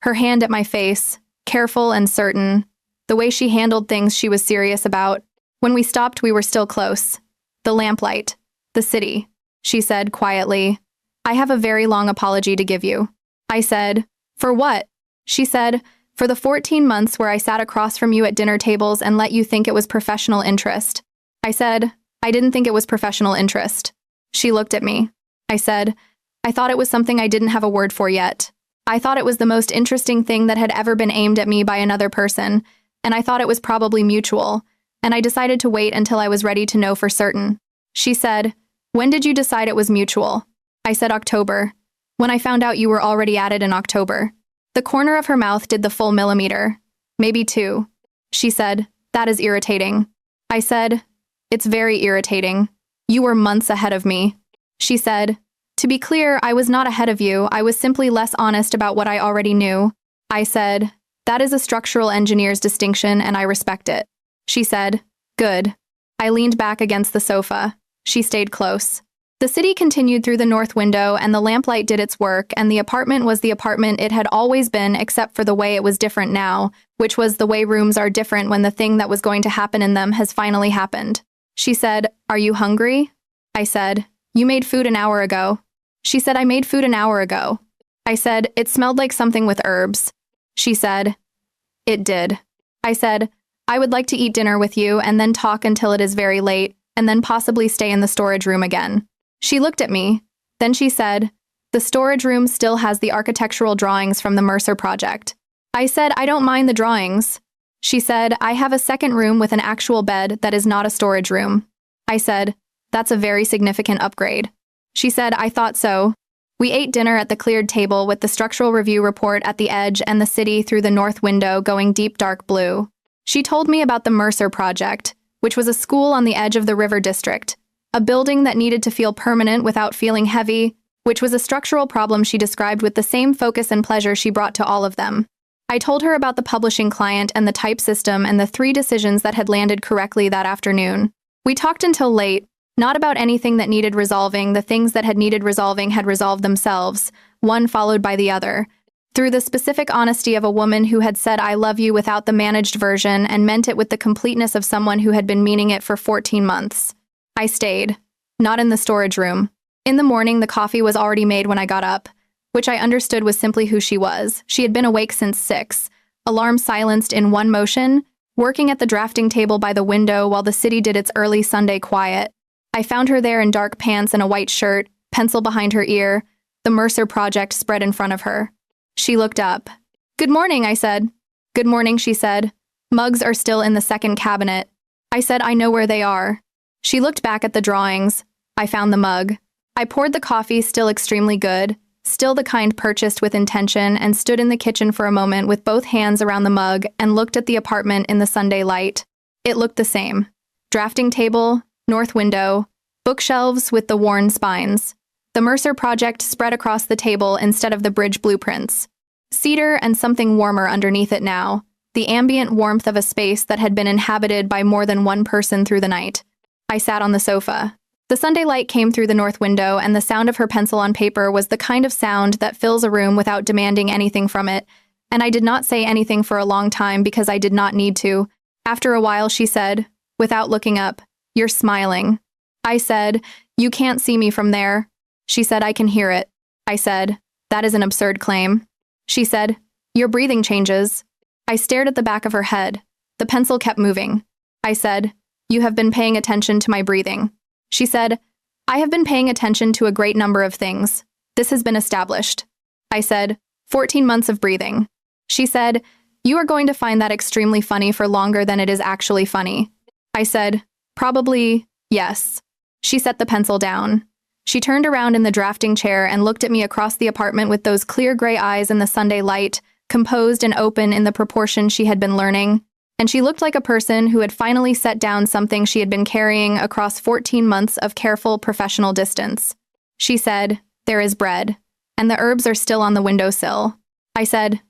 Her hand at my face, careful and certain. The way she handled things she was serious about. When we stopped, we were still close. The lamplight. The city. She said quietly, I have a very long apology to give you. I said, for what? She said, for the 14 months where I sat across from you at dinner tables and let you think it was professional interest. I said, I didn't think it was professional interest. She looked at me. I said, I thought it was something I didn't have a word for yet. I thought it was the most interesting thing that had ever been aimed at me by another person, and I thought it was probably mutual, and I decided to wait until I was ready to know for certain. She said, when did you decide it was mutual? I said October. When I found out you were already at it in October. The corner of her mouth did the full millimeter. Maybe 2. She said, that is irritating. I said, it's very irritating. You were months ahead of me. She said, to be clear, I was not ahead of you. I was simply less honest about what I already knew. I said, that is a structural engineer's distinction and I respect it. She said, good. I leaned back against the sofa. She stayed close. The city continued through the north window and the lamplight did its work and the apartment was the apartment it had always been except for the way it was different now, which was the way rooms are different when the thing that was going to happen in them has finally happened. She said, are you hungry? I said, you made food an hour ago. She said, I made food an hour ago. I said, it smelled like something with herbs. She said, it did. I said, I would like to eat dinner with you and then talk until it is very late, and then possibly stay in the storage room again. She looked at me. Then she said, the storage room still has the architectural drawings from the Mercer project. I said, I don't mind the drawings. She said, I have a second room with an actual bed that is not a storage room. I said, that's a very significant upgrade. She said, I thought so. We ate dinner at the cleared table with the structural review report at the edge and the city through the north window going deep dark blue. She told me about the Mercer project, which was a school on the edge of the river district, a building that needed to feel permanent without feeling heavy, which was a structural problem she described with the same focus and pleasure she brought to all of them. I told her about the publishing client and the type system and the 3 decisions that had landed correctly that afternoon. We talked until late, not about anything that needed resolving. The things that had needed resolving had resolved themselves, one followed by the other. Through the specific honesty of a woman who had said I love you without the managed version and meant it with the completeness of someone who had been meaning it for 14 months. I stayed. Not in the storage room. In the morning, the coffee was already made when I got up, which I understood was simply who she was. She had been awake since 6, alarm silenced in one motion, working at the drafting table by the window while the city did its early Sunday quiet. I found her there in dark pants and a white shirt, pencil behind her ear, the Mercer project spread in front of her. She looked up. Good morning, I said. Good morning, she said. Mugs are still in the second cabinet. I said, I know where they are. She looked back at the drawings. I found the mug. I poured the coffee, still extremely good, still the kind purchased with intention, and stood in the kitchen for a moment with both hands around the mug and looked at the apartment in the Sunday light. It looked the same. Drafting table, north window, bookshelves with the worn spines. The Mercer project spread across the table instead of the bridge blueprints. Cedar and something warmer underneath it now, the ambient warmth of a space that had been inhabited by more than one person through the night. I sat on the sofa. The Sunday light came through the north window, and the sound of her pencil on paper was the kind of sound that fills a room without demanding anything from it, and I did not say anything for a long time because I did not need to. After a while, she said, without looking up, "You're smiling." I said, "You can't see me from there." She said, "I can hear it." I said, "That is an absurd claim." She said, "Your breathing changes." I stared at the back of her head. The pencil kept moving. I said, "You have been paying attention to my breathing." She said, "I have been paying attention to a great number of things. This has been established." I said, 14 months of breathing." She said, "You are going to find that extremely funny for longer than it is actually funny." I said, "Probably, yes." She set the pencil down. She turned around in the drafting chair and looked at me across the apartment with those clear gray eyes in the Sunday light, composed and open in the proportion she had been learning. And she looked like a person who had finally set down something she had been carrying across 14 months of careful professional distance. She said, "There is bread, and the herbs are still on the windowsill." I said,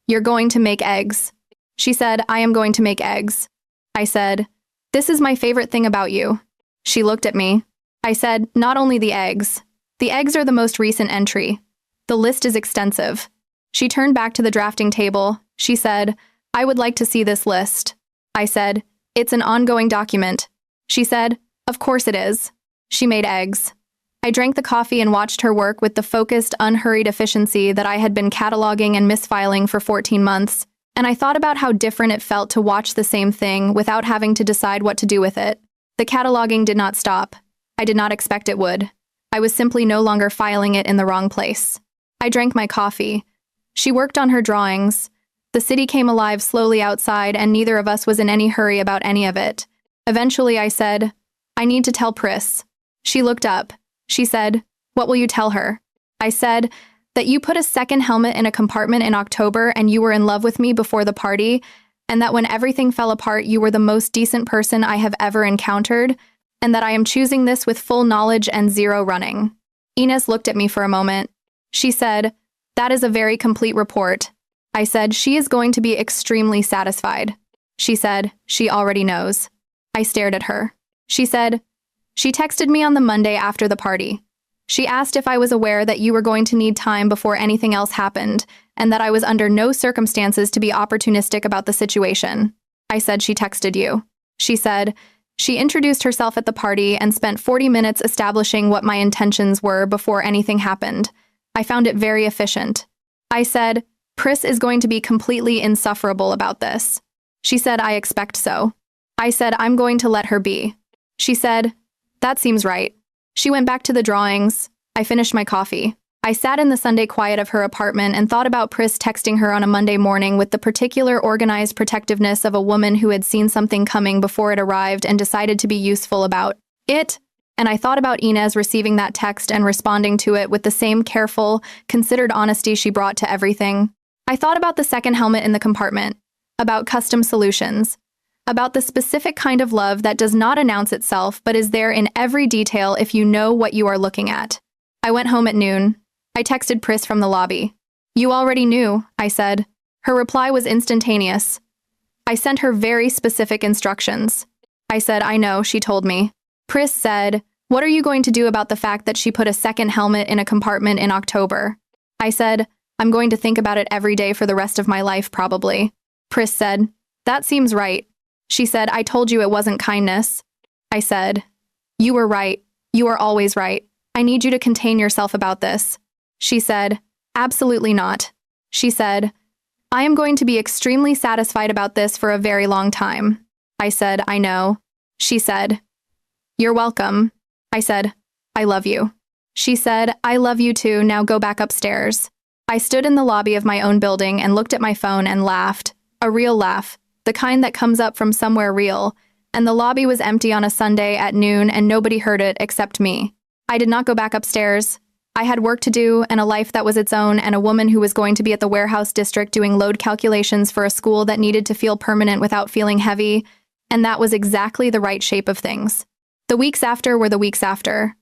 "You're going to make eggs." She said, "I am going to make eggs." I said, "This is my favorite thing about you." She looked at me. I said, "Not only the eggs. The eggs are the most recent entry. The list is extensive." She turned back to the drafting table. She said, "I would like to see this list." I said, "It's an ongoing document." She said, "Of course it is." She made eggs. I drank the coffee and watched her work with the focused, unhurried efficiency that I had been cataloging and misfiling for 14 months, and I thought about how different it felt to watch the same thing without having to decide what to do with it. The cataloging did not stop. I did not expect it would. I was simply no longer filing it in the wrong place. I drank my coffee. She worked on her drawings. The city came alive slowly outside, and neither of us was in any hurry about any of it. Eventually, I said, "I need to tell Pris." She looked up. She said, "What will you tell her?" I said, "That you put a second helmet in a compartment in October and you were in love with me before the party, and that when everything fell apart, you were the most decent person I have ever encountered, and that I am choosing this with full knowledge and zero running." Ines looked at me for a moment. She said, "That is a very complete report." I said, "She is going to be extremely satisfied." She said, "She already knows." I stared at her. She said, "She texted me on the Monday after the party. She asked if I was aware that you were going to need time before anything else happened, and that I was under no circumstances to be opportunistic about the situation." I said, "She texted you." She said, "She introduced herself at the party and spent 40 minutes establishing what my intentions were before anything happened. I found it very efficient." I said, "Pris is going to be completely insufferable about this." She said, "I expect so." I said, "I'm going to let her be." She said, "That seems right." She went back to the drawings. I finished my coffee. I sat in the Sunday quiet of her apartment and thought about Pris texting her on a Monday morning with the particular organized protectiveness of a woman who had seen something coming before it arrived and decided to be useful about it. And I thought about Ines receiving that text and responding to it with the same careful, considered honesty she brought to everything. I thought about the second helmet in the compartment, about custom solutions, about the specific kind of love that does not announce itself but is there in every detail if you know what you are looking at. I went home at noon. I texted Pris from the lobby. "You already knew," I said. Her reply was instantaneous. I sent her very specific instructions. I said, "I know," she told me. Pris said, "What are you going to do about the fact that she put a second helmet in a compartment in October?" I said, "I'm going to think about it every day for the rest of my life, probably." Pris said, "That seems right." She said, "I told you it wasn't kindness." I said, "You were right. You are always right. I need you to contain yourself about this." She said, "Absolutely not." She said, "I am going to be extremely satisfied about this for a very long time." I said, "I know." She said, "You're welcome." I said, "I love you." She said, "I love you too, now go back upstairs." I stood in the lobby of my own building and looked at my phone and laughed. A real laugh, the kind that comes up from somewhere real, and the lobby was empty on a Sunday at noon and nobody heard it except me. I did not go back upstairs. I had work to do and a life that was its own and a woman who was going to be at the warehouse district doing load calculations for a school that needed to feel permanent without feeling heavy, and that was exactly the right shape of things. The weeks after were the weeks after.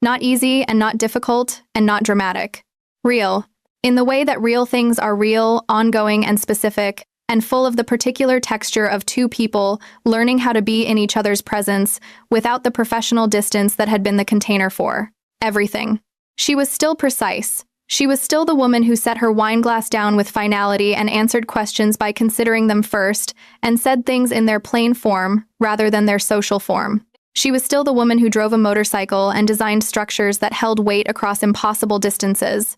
Not easy and not difficult and not dramatic. Real. In the way that real things are real, ongoing, and specific, and full of the particular texture of two people learning how to be in each other's presence without the professional distance that had been the container for everything. She was still precise. She was still the woman who set her wine glass down with finality and answered questions by considering them first and said things in their plain form rather than their social form. She was still the woman who drove a motorcycle and designed structures that held weight across impossible distances.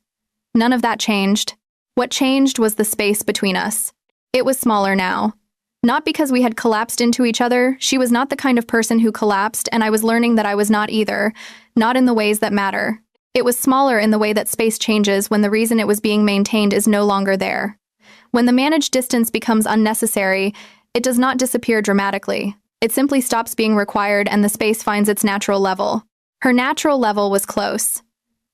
None of that changed. What changed was the space between us. It was smaller now. Not because we had collapsed into each other. She was not the kind of person who collapsed, and I was learning that I was not either, not in the ways that matter. It was smaller in the way that space changes when the reason it was being maintained is no longer there. When the managed distance becomes unnecessary, it does not disappear dramatically. It simply stops being required and the space finds its natural level. Her natural level was close.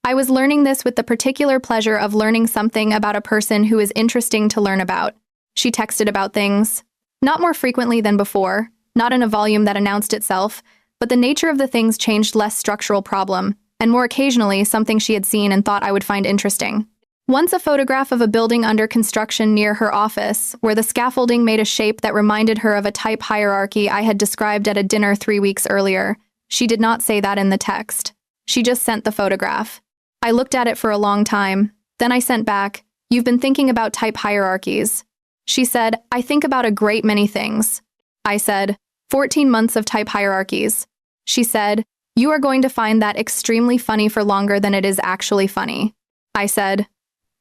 I was learning this with the particular pleasure of learning something about a person who is interesting to learn about. She texted about things. Not more frequently than before, not in a volume that announced itself, but the nature of the things changed, less structural problem, and more occasionally something she had seen and thought I would find interesting. Once a photograph of a building under construction near her office, where the scaffolding made a shape that reminded her of a type hierarchy I had described at a dinner 3 weeks earlier. She did not say that in the text. She just sent the photograph. I looked at it for a long time. Then I sent back, "You've been thinking about type hierarchies." She said, "I think about a great many things." I said, 14 months of type hierarchies. She said, "You are going to find that extremely funny for longer than it is actually funny." I said,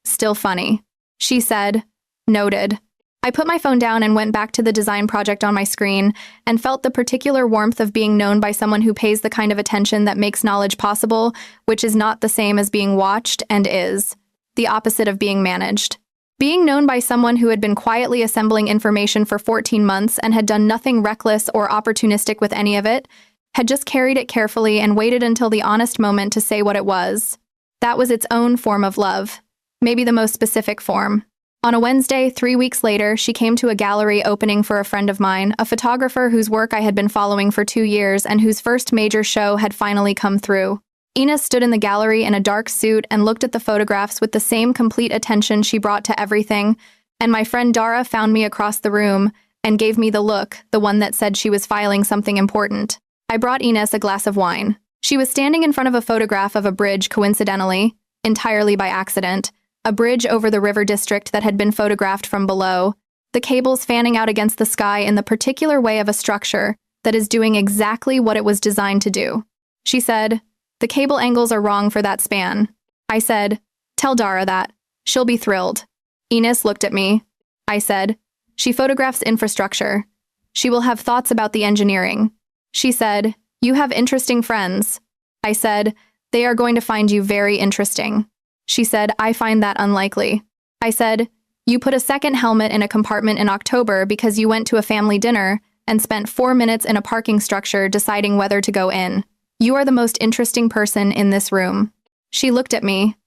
"Still funny." She said, "Noted." I put my phone down and went back to the design project on my screen and felt the particular warmth of being known by someone who pays the kind of attention that makes knowledge possible, which is not the same as being watched and is the opposite of being managed. Being known by someone who had been quietly assembling information for 14 months and had done nothing reckless or opportunistic with any of it, had just carried it carefully and waited until the honest moment to say what it was. That was its own form of love. Maybe the most specific form. On a Wednesday, 3 weeks later, she came to a gallery opening for a friend of mine, a photographer whose work I had been following for 2 years and whose first major show had finally come through. Ina stood in the gallery in a dark suit and looked at the photographs with the same complete attention she brought to everything, and my friend Dara found me across the room and gave me the look, the one that said she was filing something important. I brought Ines a glass of wine. She was standing in front of a photograph of a bridge, coincidentally, entirely by accident, a bridge over the river district that had been photographed from below, the cables fanning out against the sky in the particular way of a structure that is doing exactly what it was designed to do. She said, "The cable angles are wrong for that span." I said, "Tell Dara that. She'll be thrilled." Ines looked at me. I said, "She photographs infrastructure. She will have thoughts about the engineering." She said, "You have interesting friends." I said, "They are going to find you very interesting." She said, "I find that unlikely." I said, "You put a second helmet in a compartment in October because you went to a family dinner and spent 4 minutes in a parking structure deciding whether to go in. You are the most interesting person in this room." She looked at me.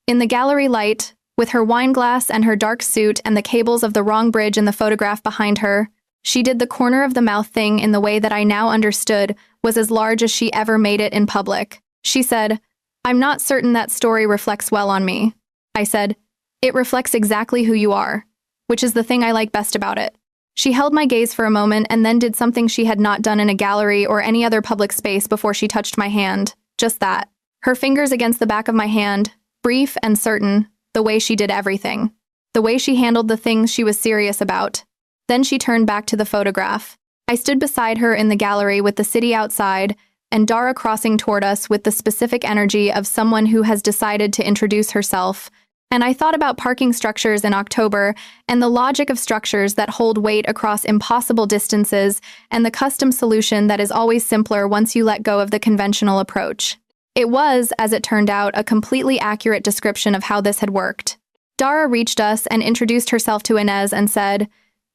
In the gallery light, with her wine glass and her dark suit and the cables of the wrong bridge in the photograph behind her, she did the corner of the mouth thing in the way that I now understood was as large as she ever made it in public. She said, "I'm not certain that story reflects well on me." I said, "It reflects exactly who you are, which is the thing I like best about it." She held my gaze for a moment and then did something she had not done in a gallery or any other public space before she touched my hand. Just that. Her fingers against the back of my hand, brief and certain, the way she did everything. The way she handled the things she was serious about. Then she turned back to the photograph. I stood beside her in the gallery with the city outside, and Dara crossing toward us with the specific energy of someone who has decided to introduce herself, and I thought about parking structures in October and the logic of structures that hold weight across impossible distances and the custom solution that is always simpler once you let go of the conventional approach. It was, as it turned out, a completely accurate description of how this had worked. Dara reached us and introduced herself to Inez and said,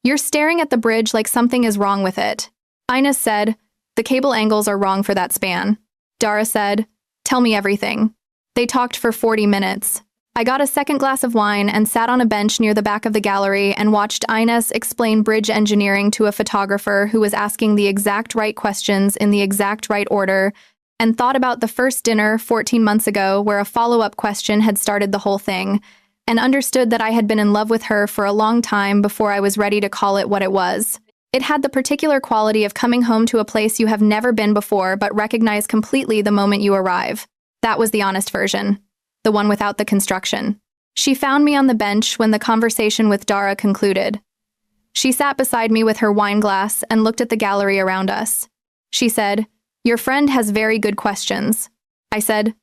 "You're staring at the bridge like something is wrong with it." Inez said, "The cable angles are wrong for that span." Dara said, "Tell me everything." They talked for 40 minutes. I got a second glass of wine and sat on a bench near the back of the gallery and watched Ines explain bridge engineering to a photographer who was asking the exact right questions in the exact right order, and thought about the first dinner 14 months ago where a follow-up question had started the whole thing, and understood that I had been in love with her for a long time before I was ready to call it what it was. It had the particular quality of coming home to a place you have never been before but recognize completely the moment you arrive. That was the honest version, the one without the construction. She found me on the bench when the conversation with Dara concluded. She sat beside me with her wine glass and looked at the gallery around us. She said, "Your friend has very good questions." I said,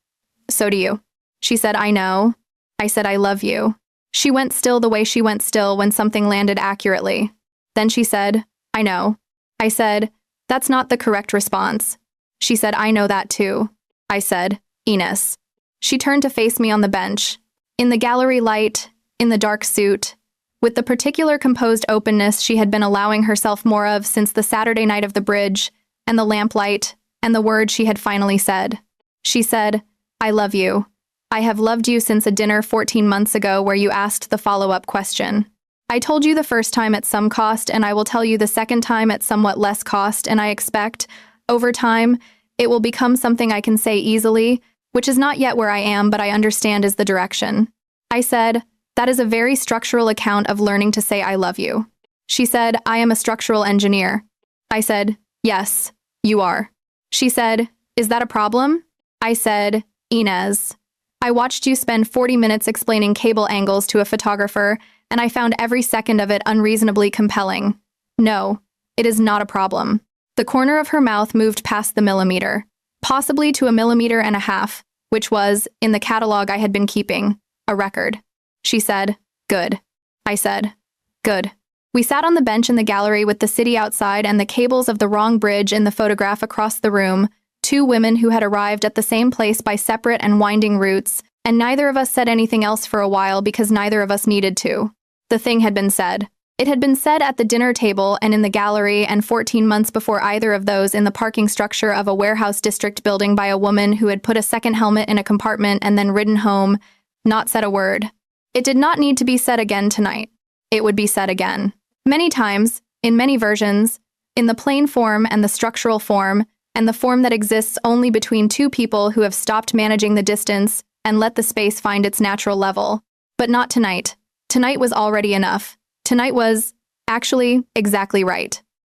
"So do you." She said, "I know." I said, "I love you." She went still the way she went still when something landed accurately. Then she said, "I know." I said, "That's not the correct response." She said, "I know that too." I said, "Ines." She turned to face me on the bench. In the gallery light, in the dark suit, with the particular composed openness she had been allowing herself more of since the Saturday night of the bridge, and the lamplight, and the word she had finally said. She said, "I love you. I have loved you since a dinner 14 months ago where you asked the follow-up question. I told you the first time at some cost, and I will tell you the second time at somewhat less cost, and I expect, over time, it will become something I can say easily, which is not yet where I am, but I understand is the direction." I said, "That is a very structural account of learning to say I love you." She said, "I am a structural engineer." I said, "Yes, you are." She said, "Is that a problem?" I said, "Ines, I watched you spend 40 minutes explaining cable angles to a photographer, and I found every second of it unreasonably compelling. No, it is not a problem." The corner of her mouth moved past the millimeter, possibly to 1.5 millimeters, which was, in the catalog I had been keeping, a record. She said, "Good." I said, "Good." We sat on the bench in the gallery with the city outside and the cables of the wrong bridge in the photograph across the room, two women who had arrived at the same place by separate and winding routes, and neither of us said anything else for a while because neither of us needed to. The thing had been said. It had been said at the dinner table and in the gallery, and 14 months before either of those in the parking structure of a warehouse district building by a woman who had put a second helmet in a compartment and then ridden home, not said a word. It did not need to be said again tonight. It would be said again. Many times, in many versions, in the plain form and the structural form, and the form that exists only between two people who have stopped managing the distance and let the space find its natural level. But not tonight. Tonight was already enough. Tonight was, actually, exactly right.